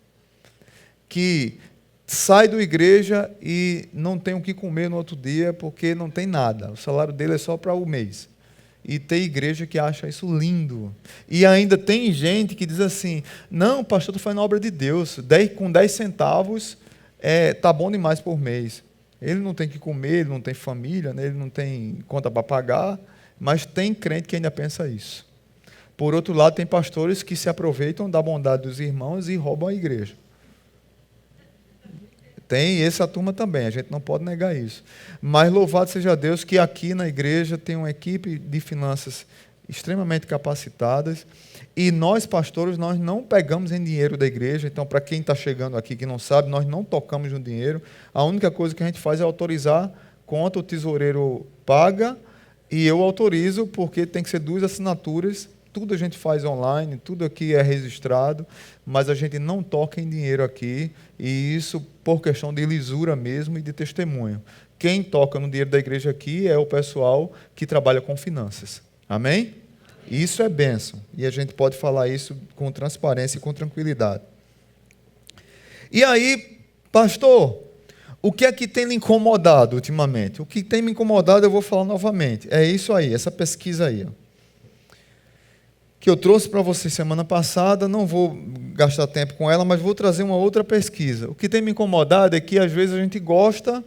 Que sai da igreja e não tem o que comer no outro dia porque não tem nada. O salário dele é só para o mês. E tem igreja que acha isso lindo. E ainda tem gente que diz assim, não, pastor, estou fazendo a obra de Deus, com 10 centavos tá bom demais por mês. Ele não tem que comer, ele não tem família, né? Ele não tem conta para pagar, mas tem crente que ainda pensa isso. Por outro lado, tem pastores que se aproveitam da bondade dos irmãos e roubam a igreja. Tem essa turma também, a gente não pode negar isso. Mas louvado seja Deus que aqui na igreja tem uma equipe de finanças extremamente capacitadas e nós, pastores, nós não pegamos em dinheiro da igreja. Então, para quem está chegando aqui que não sabe, nós não tocamos no dinheiro. A única coisa que a gente faz é autorizar quanto o tesoureiro paga e eu autorizo porque tem que ser 2 assinaturas. Tudo a gente faz online, tudo aqui é registrado, mas a gente não toca em dinheiro aqui, e isso por questão de lisura mesmo e de testemunho. Quem toca no dinheiro da igreja aqui é o pessoal que trabalha com finanças. Amém? Isso é bênção, e a gente pode falar isso com transparência e com tranquilidade. E aí, pastor, o que é que tem lhe incomodado ultimamente? O que tem me incomodado eu vou falar novamente. É isso aí, essa pesquisa aí, ó, que eu trouxe para você semana passada, não vou gastar tempo com ela, mas vou trazer uma outra pesquisa. O que tem me incomodado é que, às vezes, a gente gosta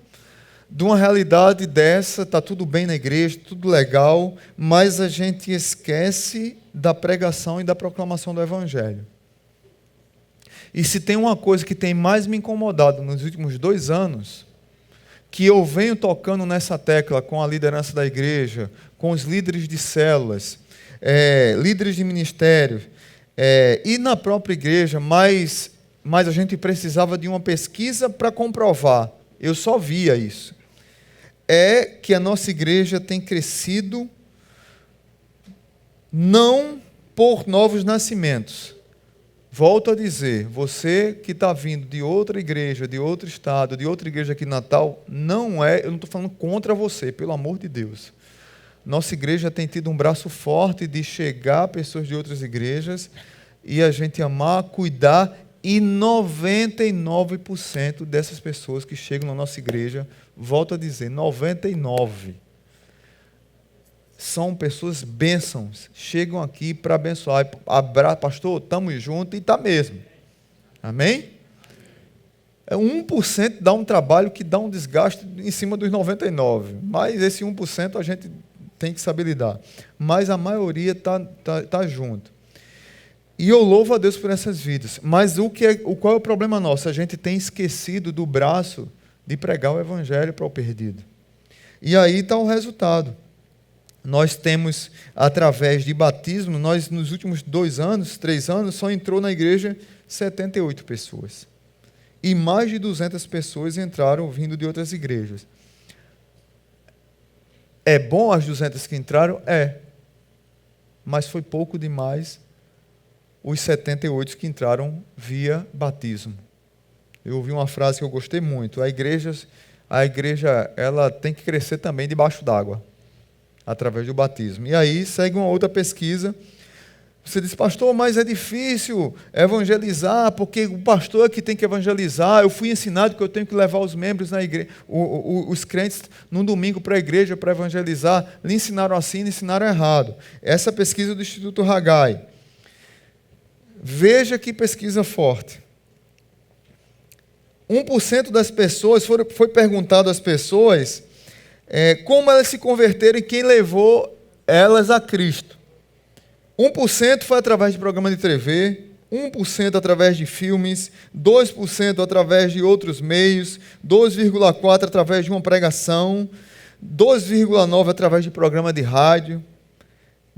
de uma realidade dessa, está tudo bem na igreja, tudo legal, mas a gente esquece da pregação e da proclamação do Evangelho. E se tem uma coisa que tem mais me incomodado nos últimos 2 anos, que eu venho tocando nessa tecla com a liderança da igreja, com os líderes de células, líderes de ministério, e na própria igreja, mas a gente precisava de uma pesquisa para comprovar. Eu só via isso. É que a nossa igreja tem crescido não por novos nascimentos. Volto a dizer, você que está vindo de outra igreja, de outro estado, de outra igreja aqui em Natal, eu não estou falando contra você, pelo amor de Deus. Nossa igreja tem tido um braço forte de chegar pessoas de outras igrejas e a gente amar, cuidar, e 99% dessas pessoas que chegam na nossa igreja, volto a dizer, 99%, são pessoas bênçãos, chegam aqui para abençoar. Pastor, estamos juntos, e está mesmo. Amém? 1% dá um trabalho que dá um desgaste em cima dos 99%, mas esse 1% a gente tem que saber lidar. Mas a maioria tá junto. E eu louvo a Deus por essas vidas. Mas qual é o problema nosso? A gente tem esquecido do braço de pregar o Evangelho para o perdido. E aí está o resultado. Nós temos, através de batismo, nos últimos 2 anos, 3 anos, só entrou na igreja 78 pessoas. E mais de 200 pessoas entraram vindo de outras igrejas. É bom as 200 que entraram? É. Mas foi pouco demais os 78 que entraram via batismo. Eu ouvi uma frase que eu gostei muito: a igreja ela tem que crescer também debaixo d'água, através do batismo. E aí segue uma outra pesquisa. Você diz, pastor, mas é difícil evangelizar, porque o pastor é que tem que evangelizar. Eu fui ensinado que eu tenho que levar os membros na igreja, os crentes, num domingo para a igreja para evangelizar. Lhe ensinaram assim, lhe ensinaram errado. Essa pesquisa do Instituto Haggai. Veja que pesquisa forte. 1% das pessoas, foi perguntado às pessoas como elas se converteram e quem levou elas a Cristo. 1% foi através de programa de TV, 1% através de filmes, 2% através de outros meios, 2,4% através de uma pregação, 2,9% através de programa de rádio,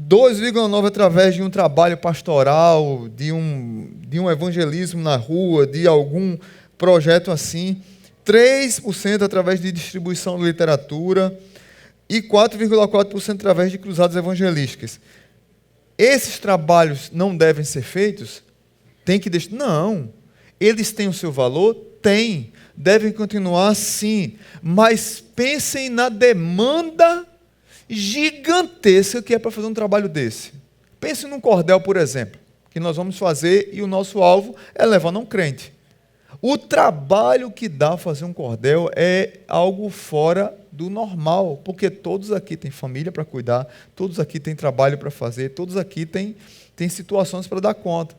2,9% através de um trabalho pastoral, de um evangelismo na rua, de algum projeto assim, 3% através de distribuição de literatura e 4,4% através de cruzadas evangelísticas. Esses trabalhos não devem ser feitos? Tem que deixar. Não. Eles têm o seu valor? Tem. Devem continuar sim. Mas pensem na demanda gigantesca que é para fazer um trabalho desse. Pense num cordel, por exemplo, que nós vamos fazer e o nosso alvo é levar não crente. O trabalho que dá fazer um cordel é algo fora do normal, porque todos aqui têm família para cuidar, todos aqui têm trabalho para fazer, todos aqui têm situações para dar conta.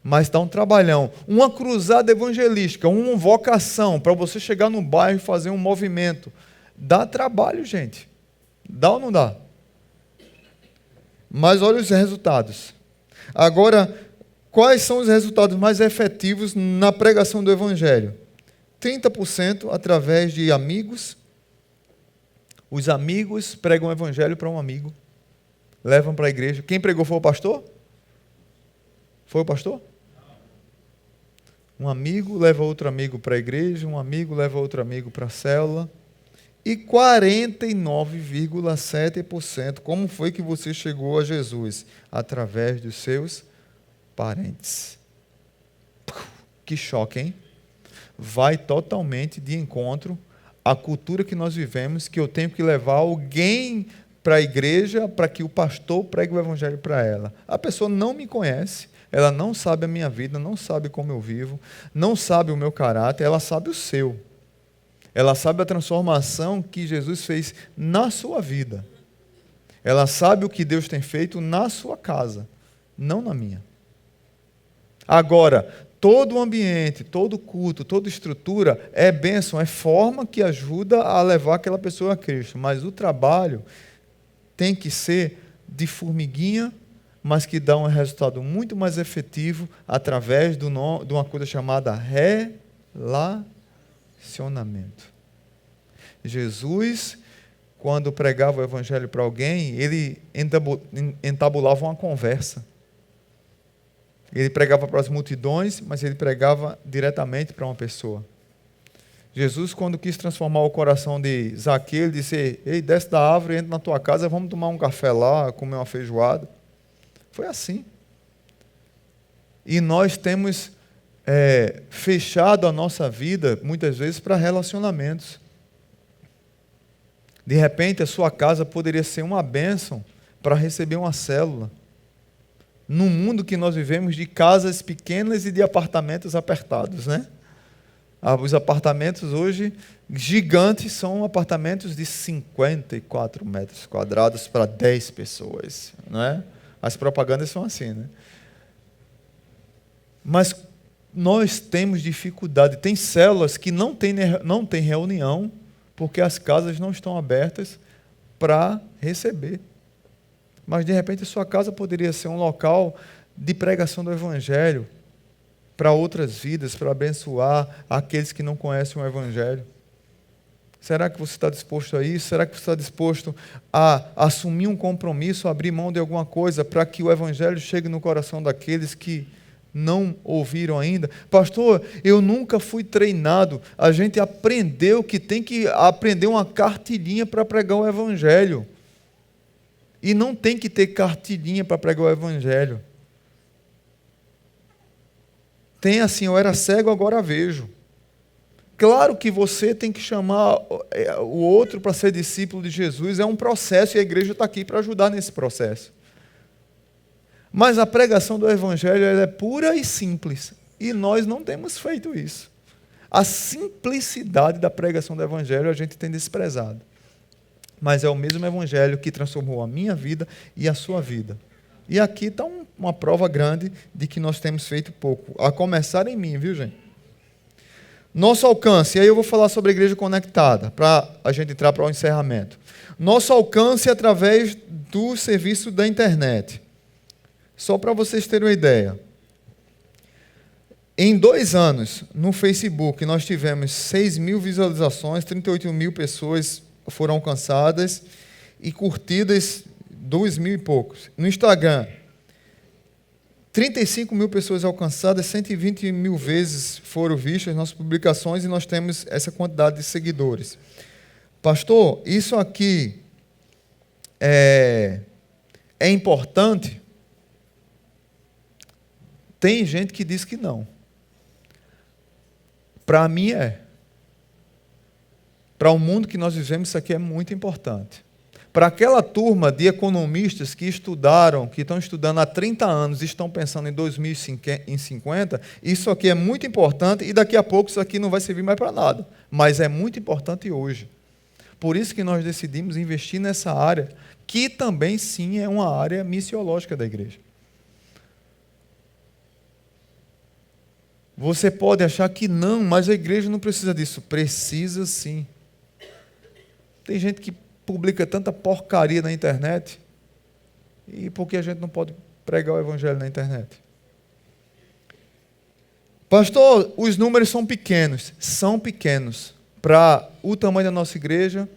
Mas dá um trabalhão. Uma cruzada evangelística, uma vocação para você chegar no bairro e fazer um movimento. Dá trabalho, gente. Dá ou não dá? Mas olha os resultados. Agora, quais são os resultados mais efetivos na pregação do Evangelho? 30% através de amigos. Os amigos pregam o Evangelho para um amigo. Levam para a igreja. Quem pregou foi o pastor? Foi o pastor? Um amigo leva outro amigo para a igreja, um amigo leva outro amigo para a célula. E 49,7%, como foi que você chegou a Jesus? Através dos seus parentes. Que choque, hein? Vai totalmente de encontro à cultura que nós vivemos, que eu tenho que levar alguém para a igreja para que o pastor pregue o evangelho para ela. A pessoa não me conhece, ela não sabe a minha vida, não sabe como eu vivo, não sabe o meu caráter, ela sabe o seu. Ela sabe a transformação que Jesus fez na sua vida. Ela sabe o que Deus tem feito na sua casa, não na minha. Agora, todo o ambiente, todo culto, toda estrutura é bênção, é forma que ajuda a levar aquela pessoa a Cristo. Mas o trabalho tem que ser de formiguinha, mas que dá um resultado muito mais efetivo através de uma coisa chamada relacionamento. Jesus, quando pregava o evangelho para alguém, ele entabulava uma conversa. Ele pregava para as multidões, mas ele pregava diretamente para uma pessoa. Jesus, quando quis transformar o coração de Zaqueu, ele disse: ei, desce da árvore, entra na tua casa, vamos tomar um café lá, comer uma feijoada. Foi assim. E nós temos fechado a nossa vida, muitas vezes, para relacionamentos. De repente, a sua casa poderia ser uma bênção para receber uma célula. No mundo que nós vivemos de casas pequenas e de apartamentos apertados, né? Os apartamentos hoje gigantes são apartamentos de 54 metros quadrados para 10 pessoas, não é? As propagandas são assim, né? Mas nós temos dificuldade. Tem células que não tem reunião porque as casas não estão abertas para receber. Mas, de repente, a sua casa poderia ser um local de pregação do Evangelho para outras vidas, para abençoar aqueles que não conhecem o Evangelho. Será que você está disposto a isso? Será que você está disposto a assumir um compromisso, abrir mão de alguma coisa para que o Evangelho chegue no coração daqueles que não ouviram ainda? Pastor, eu nunca fui treinado. A gente aprendeu que tem que aprender uma cartilhinha para pregar o Evangelho. E não tem que ter cartilhinha para pregar o Evangelho. tem assim, eu era cego, agora vejo. Claro que você tem que chamar o outro para ser discípulo de Jesus, é um processo e a igreja está aqui para ajudar nesse processo. Mas a pregação do Evangelho ela é pura e simples, e nós não temos feito isso. A simplicidade da pregação do Evangelho a gente tem desprezado. Mas é o mesmo Evangelho que transformou a minha vida e a sua vida. E aqui está uma prova grande de que nós temos feito pouco. A começar em mim, viu, gente? Nosso alcance, e aí eu vou falar sobre a igreja conectada, para a gente entrar para o encerramento. Nosso alcance é através do serviço da internet. Só para vocês terem uma ideia. Em 2 anos, no Facebook, nós tivemos 6.000 visualizações, 38.000 pessoas foram alcançadas e curtidas 2.000 e poucos. No Instagram, 35.000 pessoas alcançadas, 120.000 vezes foram vistas nossas publicações e nós temos essa quantidade de seguidores. Pastor, isso aqui é importante? Tem gente que diz que não. Para mim é. Para o mundo que nós vivemos, isso aqui é muito importante. Para aquela turma de economistas que estudaram, que estão estudando há 30 anos e estão pensando em 2050, isso aqui é muito importante e daqui a pouco isso aqui não vai servir mais para nada. Mas é muito importante hoje. Por isso que nós decidimos investir nessa área, que também sim é uma área missiológica da igreja. Você pode achar que não, mas a igreja não precisa disso. Precisa sim. Tem gente que publica tanta porcaria na internet, e por que a gente não pode pregar o evangelho na internet? Pastor, os números são pequenos. São pequenos. Para o tamanho da nossa igreja.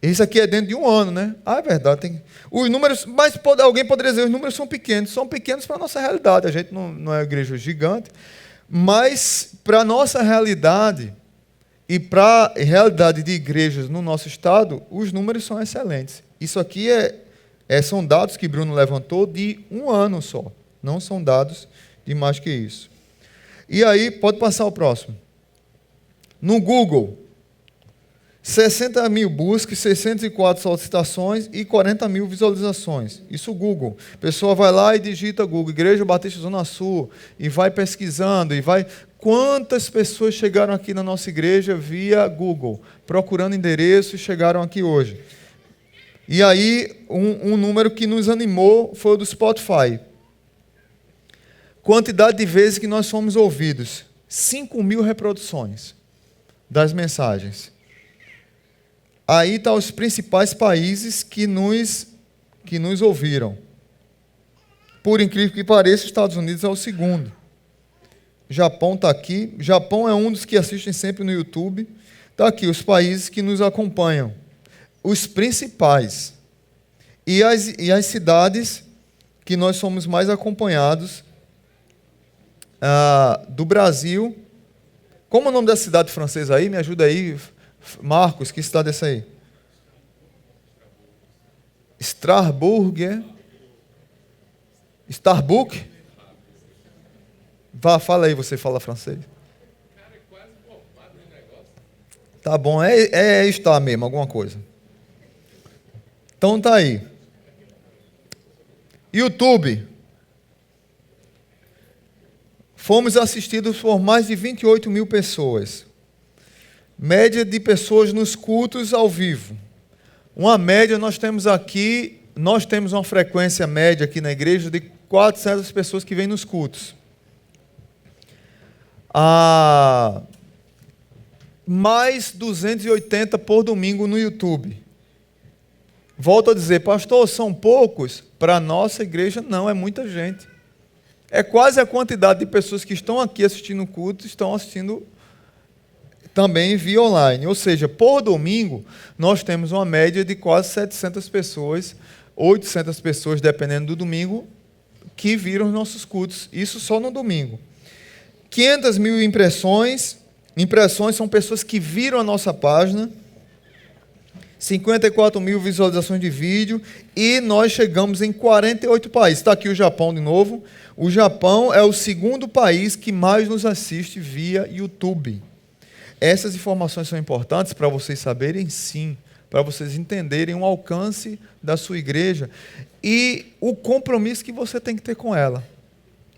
Isso aqui é dentro de 1 ano, né? É verdade. Os números, mas alguém poderia dizer, os números são pequenos. São pequenos para a nossa realidade. A gente não é uma igreja gigante, mas para a nossa realidade e para a realidade de igrejas no nosso estado, os números são excelentes. Isso aqui são dados que Bruno levantou de 1 ano só. Não são dados de mais que isso. E aí, pode passar o próximo. No Google, 60.000 buscas, 604 solicitações e 40.000 visualizações. Isso o Google. A pessoa vai lá e digita Google, Igreja Batista Zona Sul, e vai pesquisando, e vai... Quantas pessoas chegaram aqui na nossa igreja via Google, procurando endereço e chegaram aqui hoje? E aí, um número que nos animou foi o do Spotify. Quantidade de vezes que nós fomos ouvidos. 5.000 reproduções das mensagens. Aí estão os principais países que nos ouviram. Por incrível que pareça, os Estados Unidos é o segundo. Japão está aqui. Japão é um dos que assistem sempre no YouTube. Está aqui os países que nos acompanham. Os principais. E as cidades que nós somos mais acompanhados do Brasil. Como é o nome da cidade francesa aí? Me ajuda aí, Marcos, que cidade é essa aí? Strasbourg. Starbuck? Fala aí, você fala francês. Tá bom, está mesmo, alguma coisa. Então tá aí. YouTube. Fomos assistidos por mais de 28.000 pessoas. Média de pessoas nos cultos ao vivo. Uma média, nós temos uma frequência média aqui na igreja de 400 pessoas que vêm nos cultos. Mais 280 por domingo no YouTube. Volto a dizer, pastor, são poucos? Para a nossa igreja, não, é muita gente. É quase a quantidade de pessoas que estão aqui assistindo o culto, estão assistindo também via online. Ou seja, por domingo, nós temos uma média de quase 700 pessoas, 800 pessoas, dependendo do domingo, que viram os nossos cultos. Isso só no domingo. 500.000 impressões. Impressões são pessoas que viram a nossa página. 54 mil visualizações de vídeo e nós chegamos em 48 países. Está aqui o Japão de novo. O Japão é o segundo país que mais nos assiste via YouTube. Essas informações são importantes para vocês saberem, sim, para vocês entenderem o alcance da sua igreja e o compromisso que você tem que ter com ela.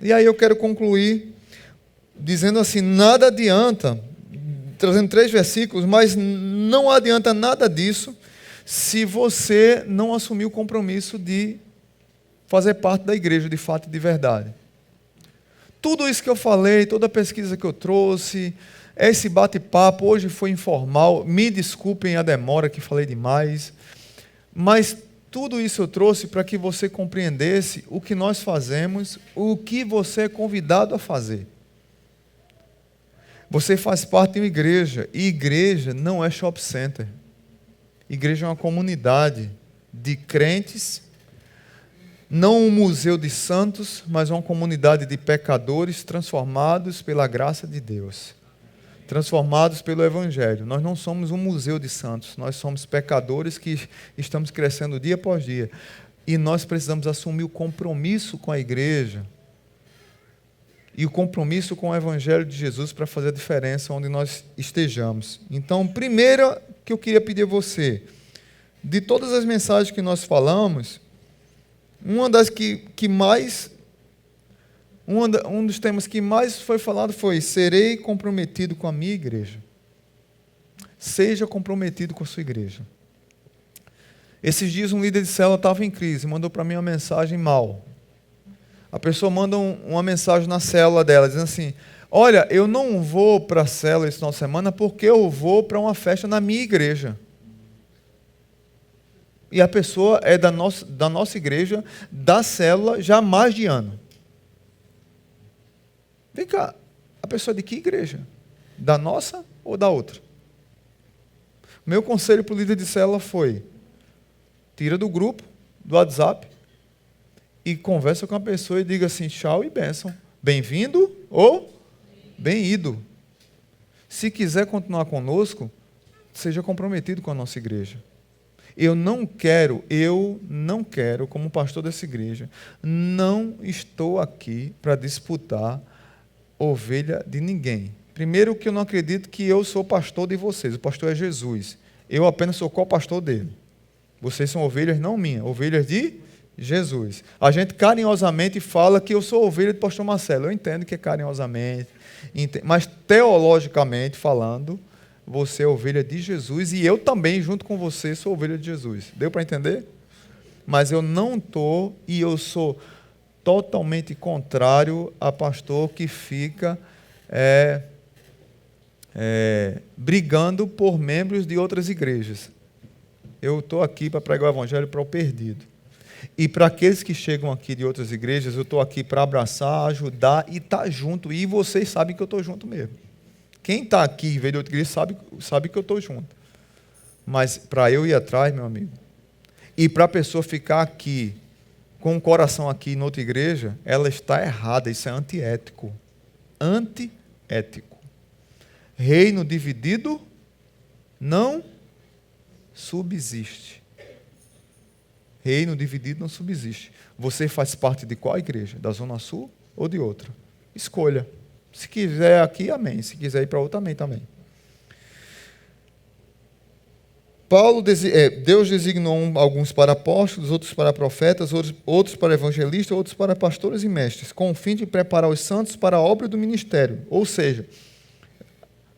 E aí eu quero concluir dizendo assim, nada adianta, trazendo 3 versículos, mas não adianta nada disso se você não assumir o compromisso de fazer parte da igreja de fato e de verdade. Tudo isso que eu falei, toda a pesquisa que eu trouxe, esse bate-papo hoje foi informal, me desculpem a demora que falei demais, mas tudo isso eu trouxe para que você compreendesse o que nós fazemos, o que você é convidado a fazer. Você faz parte de uma igreja, e igreja não é shopping center. Igreja é uma comunidade de crentes, não um museu de santos, mas uma comunidade de pecadores transformados pela graça de Deus, transformados pelo Evangelho. Nós não somos um museu de santos, nós somos pecadores que estamos crescendo dia após dia. E nós precisamos assumir o compromisso com a igreja e o compromisso com o Evangelho de Jesus para fazer a diferença onde nós estejamos. Então, primeiro que eu queria pedir a você, de todas as mensagens que nós falamos, uma das que mais, um dos temas que mais foi falado foi: serei comprometido com a minha igreja. Seja comprometido com a sua igreja. Esses dias um líder de célula estava em crise, mandou para mim uma mensagem mal. A pessoa manda uma mensagem na célula dela, dizendo assim: olha, eu não vou para a célula esse final de semana porque eu vou para uma festa na minha igreja. E a pessoa é da nossa igreja, da célula, já há mais de ano. Vem cá, a pessoa é de que igreja? Da nossa ou da outra? Meu conselho para o líder de célula foi: tira do grupo, do WhatsApp, e conversa com a pessoa e diga assim: tchau e bênção. Bem-vindo ou bem-ido. Se quiser continuar conosco, seja comprometido com a nossa igreja. Eu não quero, como pastor dessa igreja, não estou aqui para disputar ovelha de ninguém. Primeiro que eu não acredito que eu sou pastor de vocês, o pastor é Jesus. Eu apenas sou co-pastor dele. Vocês são ovelhas não minhas, ovelhas de Jesus. A gente carinhosamente fala que eu sou ovelha do pastor Marcelo. Eu entendo que é carinhosamente, mas teologicamente falando, você é ovelha de Jesus e eu também, junto com você, sou ovelha de Jesus. Deu para entender? Mas eu não estou e eu sou totalmente contrário a pastor que fica brigando por membros de outras igrejas. Eu estou aqui para pregar o evangelho para o perdido. E para aqueles que chegam aqui de outras igrejas, eu estou aqui para abraçar, ajudar e estar junto. E vocês sabem que eu estou junto mesmo. Quem está aqui e veio de outra igreja sabe que eu estou junto. Mas para eu ir atrás, meu amigo, e para a pessoa ficar aqui, com o coração aqui em outra igreja, ela está errada. Isso é antiético. Antiético. Reino dividido não subsiste. Reino dividido não subsiste. Você faz parte de qual igreja? Da Zona Sul ou de outra? Escolha. Se quiser aqui, amém. Se quiser ir para outra, amém também. Deus designou alguns para apóstolos, outros para profetas, outros para evangelistas, outros para pastores e mestres, com o fim de preparar os santos para a obra do ministério. Ou seja,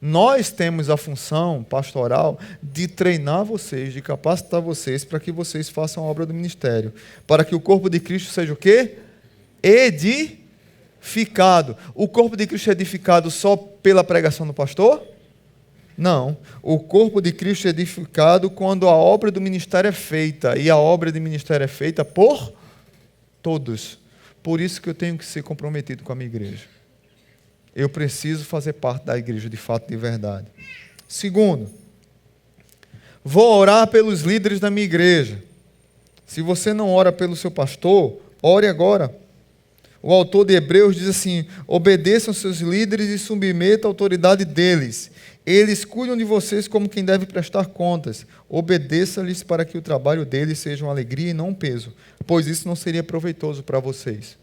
nós temos a função pastoral de treinar vocês, de capacitar vocês para que vocês façam a obra do ministério. Para que o corpo de Cristo seja o quê? Edificado. O corpo de Cristo é edificado só pela pregação do pastor? Não. O corpo de Cristo é edificado quando a obra do ministério é feita. E a obra do ministério é feita por todos. Por isso que eu tenho que ser comprometido com a minha igreja. Eu preciso fazer parte da igreja de fato, de verdade. Segundo, vou orar pelos líderes da minha igreja. Se você não ora pelo seu pastor, ore agora. O autor de Hebreus diz assim: obedeçam seus líderes e submetam a autoridade deles. Eles cuidam de vocês como quem deve prestar contas. Obedeça-lhes para que o trabalho deles seja uma alegria e não um peso, pois isso não seria proveitoso para vocês.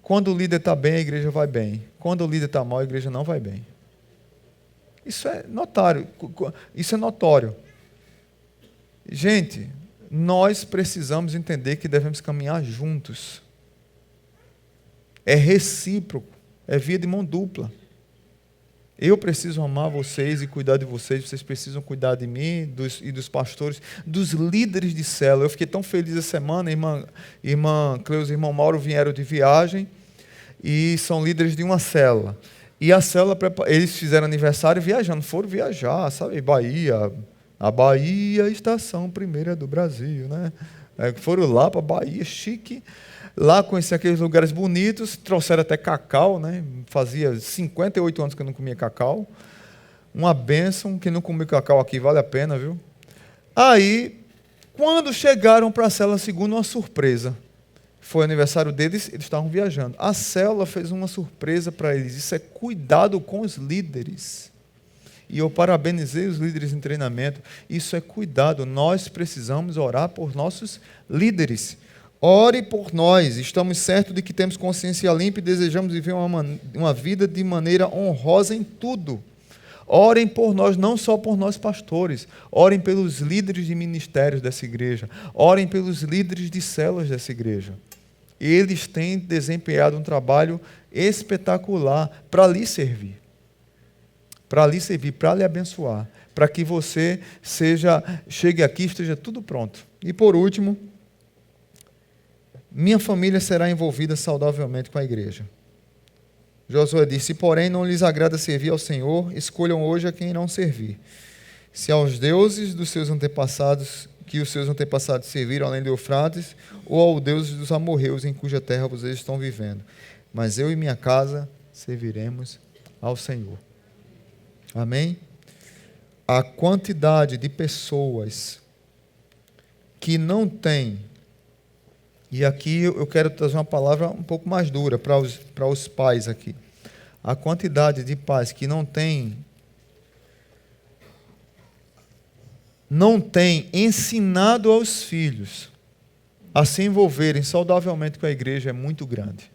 Quando o líder está bem, a igreja vai bem. Quando o líder está mal, a igreja não vai bem. Isso é notório. Isso é notório. Gente, nós precisamos entender que devemos caminhar juntos. É recíproco, é via de mão dupla. Eu preciso amar vocês e cuidar de vocês, vocês precisam cuidar de mim e dos pastores, dos líderes de célula. Eu fiquei tão feliz essa semana, irmã Cleusa e irmão Mauro vieram de viagem e são líderes de uma célula. E a célula, eles fizeram aniversário viajando, foram viajar, sabe, Bahia, a Bahia, estação primeira do Brasil, né? Foram lá para a Bahia, chique. Lá conheci aqueles lugares bonitos, trouxeram até cacau, né? Fazia 58 anos que eu não comia cacau. Uma bênção, quem não comeu cacau aqui vale a pena, viu? Aí, quando chegaram para a célula segunda, uma surpresa. Foi aniversário deles, eles estavam viajando. A célula fez uma surpresa para eles. Isso é cuidado com os líderes. E eu parabenizei os líderes em treinamento. Isso é cuidado. Nós precisamos orar por nossos líderes. Ore por nós, estamos certos de que temos consciência limpa e desejamos viver uma vida de maneira honrosa em tudo. Orem por nós, não só por nós pastores, orem pelos líderes de ministérios dessa igreja, orem pelos líderes de células dessa igreja. Eles têm desempenhado um trabalho espetacular para lhe servir, para lhe abençoar, para que você chegue aqui e esteja tudo pronto. E por último, minha família será envolvida saudavelmente com a igreja. Josué disse: se porém não lhes agrada servir ao Senhor, escolham hoje a quem não servir. Se aos deuses dos seus antepassados, que os seus antepassados serviram além do Eufrates, ou aos deuses dos amorreus em cuja terra vocês estão vivendo. Mas eu e minha casa serviremos ao Senhor. Amém? A quantidade de pessoas que não têm. E aqui eu quero trazer uma palavra um pouco mais dura para os pais aqui. A quantidade de pais que não tem ensinado aos filhos a se envolverem saudavelmente com a igreja é muito grande.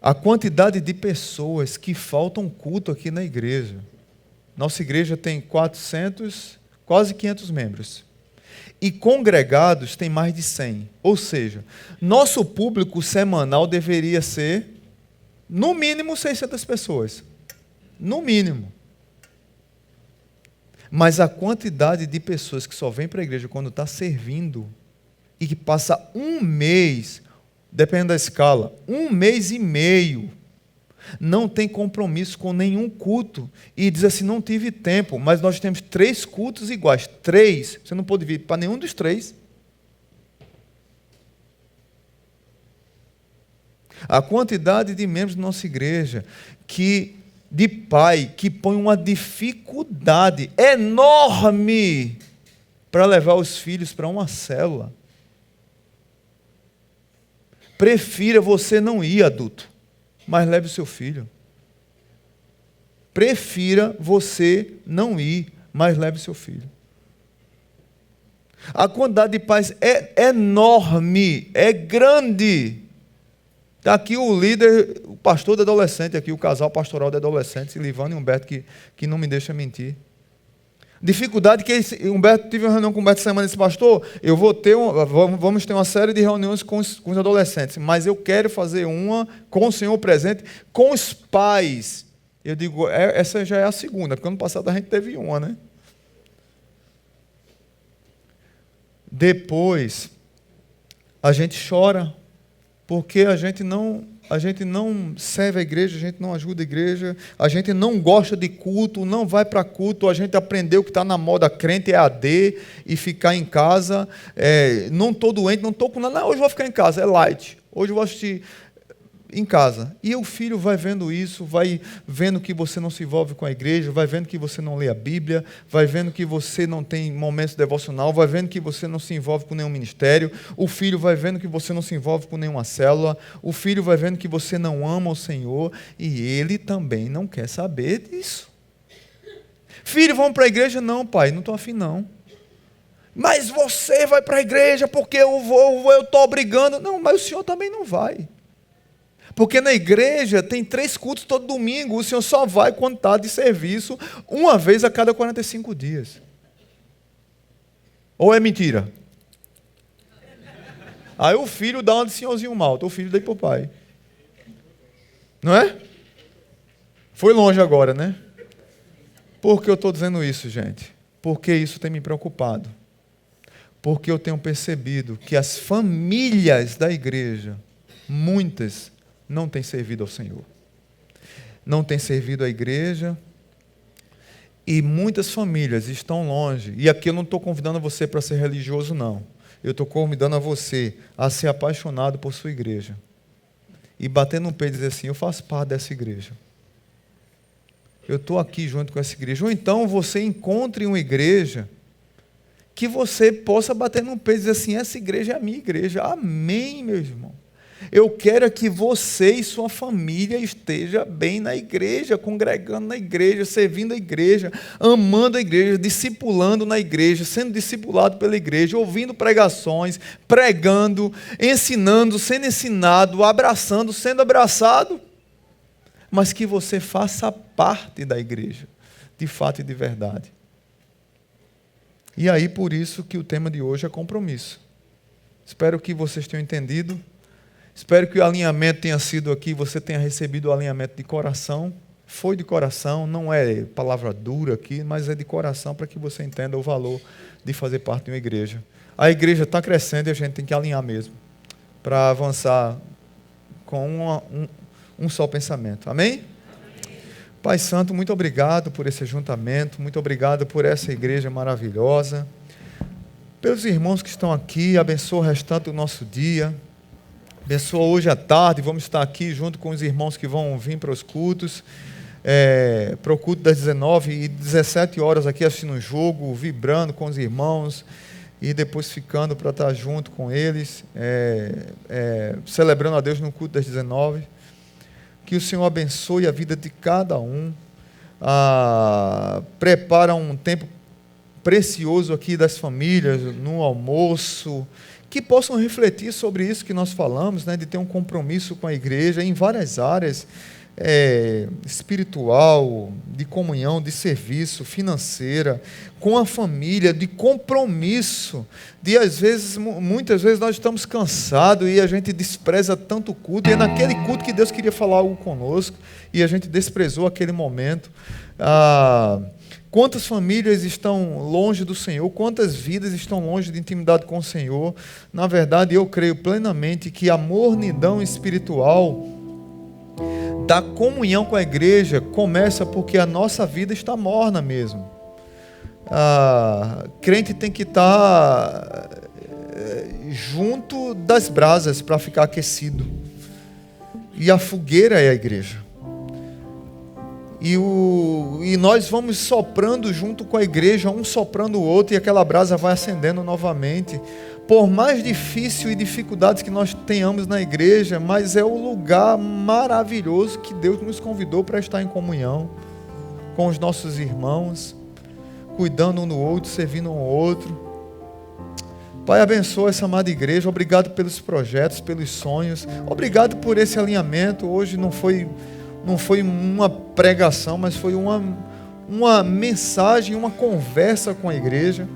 A quantidade de pessoas que faltam culto aqui na igreja. Nossa igreja tem 400, quase 500 membros. E congregados tem mais de 100. Ou seja, nosso público semanal deveria ser, no mínimo, 600 pessoas. No mínimo. Mas a quantidade de pessoas que só vem para a igreja quando está servindo e que passa um mês, dependendo da escala, 1 mês e meio, não tem compromisso com nenhum culto e diz assim: não tive tempo, mas nós temos 3 cultos iguais. 3, você não pode vir para nenhum dos 3. A quantidade de membros da nossa igreja de pai que põe uma dificuldade enorme para levar os filhos para uma célula. Prefira você não ir, adulto, mas leve o seu filho. Prefira você não ir, mas leve o seu filho. A quantidade de pais é enorme, é grande. Está aqui o líder, o pastor de adolescente, aqui, o casal pastoral de adolescentes, Livano e Humberto, que não me deixa mentir. Dificuldade que Humberto, tive uma reunião com o Humberto essa semana e disse: pastor, vamos ter uma série de reuniões com os adolescentes, mas eu quero fazer uma com o Senhor presente, com os pais. Eu digo, essa já é a segunda, porque ano passado a gente teve uma, né? Depois, a gente chora, porque a gente não serve a igreja, a gente não ajuda a igreja, a gente não gosta de culto, não vai para culto, a gente aprendeu que está na moda crente é AD e ficar em casa, não estou doente, não estou com nada, hoje eu vou ficar em casa, é light, hoje eu vou assistir em casa. E o filho vai vendo isso, vai vendo que você não se envolve com a igreja, vai vendo que você não lê a Bíblia, vai vendo que você não tem momentos devocional, vai vendo que você não se envolve com nenhum ministério, o filho vai vendo que você não se envolve com nenhuma célula, o filho vai vendo que você não ama o Senhor, e ele também não quer saber disso. Filho, vamos para a igreja? Não, pai, não estou afim não. Mas você vai para a igreja porque eu estou obrigando. Não, mas o senhor também não vai. Porque na igreja tem 3 cultos todo domingo, o senhor só vai quando está de serviço, uma vez a cada 45 dias. Ou é mentira? Aí o filho dá uma de senhorzinho malta, o filho daí para o pai. Não é? Foi longe agora, né? Por que eu estou dizendo isso, gente? Porque isso tem me preocupado. Porque eu tenho percebido que as famílias da igreja, muitas, não têm servido ao Senhor. Não têm servido à igreja. E muitas famílias estão longe. E aqui eu não estou convidando você para ser religioso, não. Eu estou convidando a você a ser apaixonado por sua igreja. E bater no peito e dizer assim, eu faço parte dessa igreja. Eu estou aqui junto com essa igreja. Ou então você encontre uma igreja que você possa bater no peito e dizer assim, essa igreja é a minha igreja. Amém, meu irmão. Eu quero que você e sua família esteja bem na igreja, congregando na igreja, servindo a igreja, amando a igreja, discipulando na igreja, sendo discipulado pela igreja, ouvindo pregações, pregando, ensinando, sendo ensinado, abraçando, sendo abraçado. Mas que você faça parte da igreja, de fato e de verdade. E aí, por isso que o tema de hoje é compromisso. Espero que vocês tenham entendido. Espero que o alinhamento tenha sido aqui, você tenha recebido o alinhamento de coração. Foi de coração, não é palavra dura aqui, mas é de coração para que você entenda o valor de fazer parte de uma igreja. A igreja está crescendo e a gente tem que alinhar mesmo, para avançar com um só pensamento. Amém? Pai Santo, muito obrigado por esse ajuntamento, muito obrigado por essa igreja maravilhosa, pelos irmãos que estão aqui, abençoa o restante do nosso dia, abençoa hoje à tarde, vamos estar aqui junto com os irmãos que vão vir para os cultos, para o culto das 19 e 17 horas aqui assistindo o jogo, vibrando com os irmãos e depois ficando para estar junto com eles, celebrando a Deus no culto das 19. Que o Senhor abençoe a vida de cada um, prepara um tempo precioso aqui das famílias, no almoço, que possam refletir sobre isso que nós falamos, né, de ter um compromisso com a igreja em várias áreas, espiritual, de comunhão, de serviço, financeira, com a família, de compromisso, de muitas vezes nós estamos cansados e a gente despreza tanto o culto, e é naquele culto que Deus queria falar algo conosco, e a gente desprezou aquele momento. Quantas famílias estão longe do Senhor, quantas vidas estão longe de intimidade com o Senhor. Na verdade, eu creio plenamente que a mornidão espiritual da comunhão com a igreja começa porque a nossa vida está morna mesmo. Crente tem que estar junto das brasas para ficar aquecido. E a fogueira é a igreja. E nós vamos soprando junto com a igreja, um soprando o outro, e aquela brasa vai acendendo novamente. Por mais difícil e dificuldades que nós tenhamos na igreja, mas é o lugar maravilhoso que Deus nos convidou para estar em comunhão com os nossos irmãos, cuidando um do outro, servindo um ao outro. Pai, abençoa essa amada igreja. Obrigado pelos projetos, pelos sonhos. Obrigado por esse alinhamento. Hoje não foi uma pregação, mas foi uma mensagem, uma conversa com a igreja,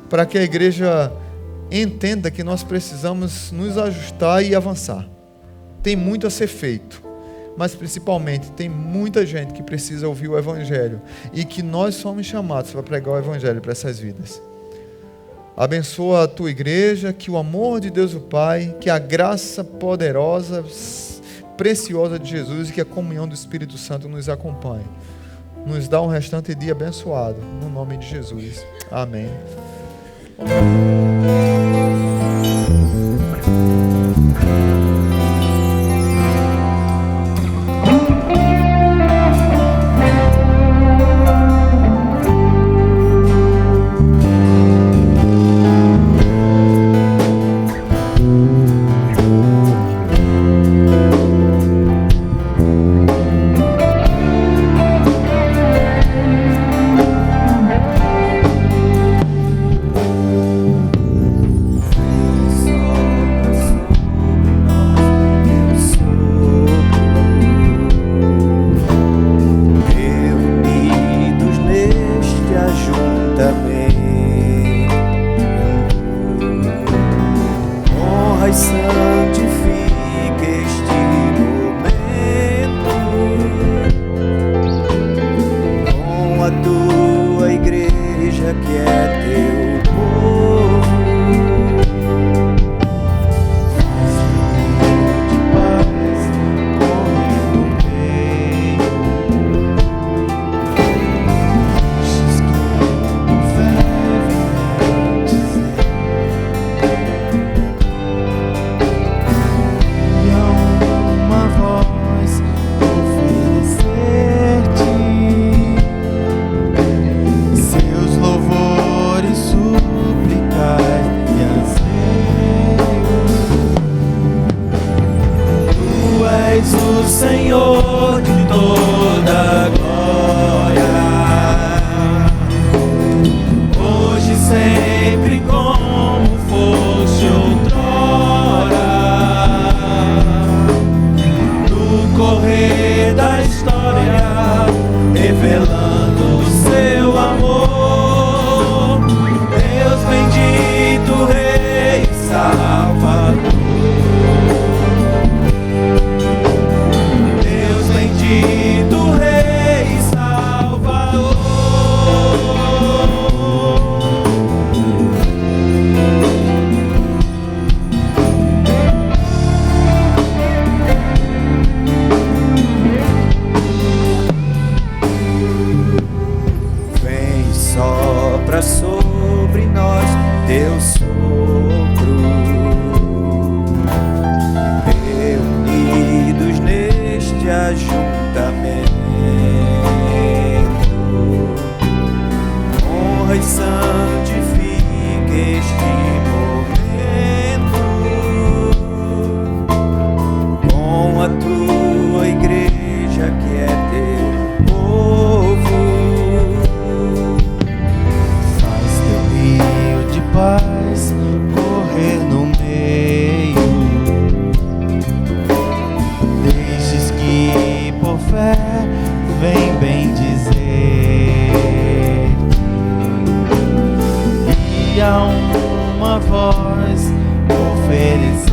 para que a igreja entenda que nós precisamos nos ajustar e avançar. Tem muito a ser feito, mas principalmente tem muita gente que precisa ouvir o Evangelho, e que nós somos chamados para pregar o Evangelho para essas vidas. Abençoa a tua igreja, que o amor de Deus o Pai, que a graça poderosa, preciosa de Jesus e que a comunhão do Espírito Santo nos acompanhe. Nos dá um restante dia abençoado, no nome de Jesus. Amém. Senhor de toda glória, hoje sempre como foste outrora, no correr da história, revelando o seu amor. Deus bendito, Rei e Salvador. Bendito Rei e Salvador. Vem e sopra sobre nós teu sopro, reunidos neste ajuntamento, honra e santifica este momento com a tua igreja que é teu povo. Faz teu rio de paz correr no meio, deixes que por fé vem bem dizer, e a uma voz oferecer-te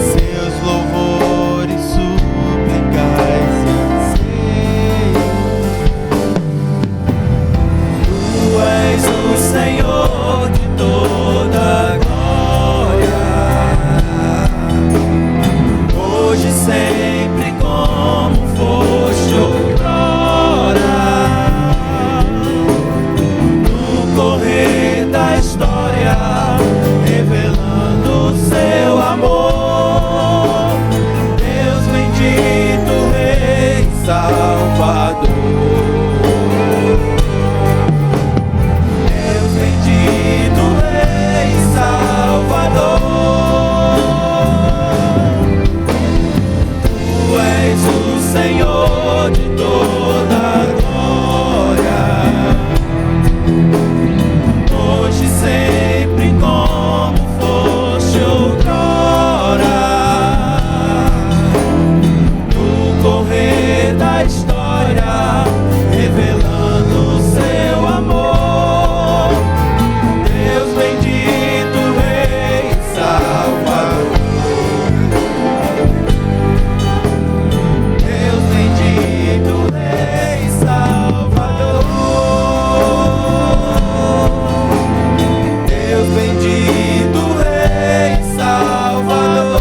seus louvores, súplicas e anseios. Tu és o Senhor de toda glória, hoje sempre como foste outrora, no correr da história, revelando o seu amor. Deus bendito, Rei e Salvador. Deus bendito, Rei e Salvador. Tu és o Senhor de toda glória, hoje sempre como foste outrora, no correr da história, revelando o seu amor. Deus bendito, Rei e Salvador. Deus bendito, Rei e Salvador. Deus bendito, Rei e Salvador.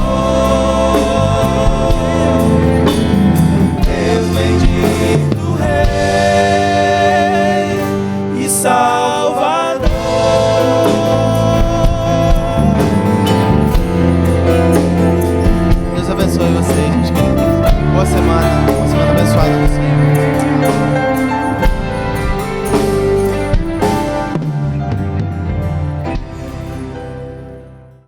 Deus bendito, Rei e Salvador. Deus abençoe vocês, meus queridos. Boa semana abençoada.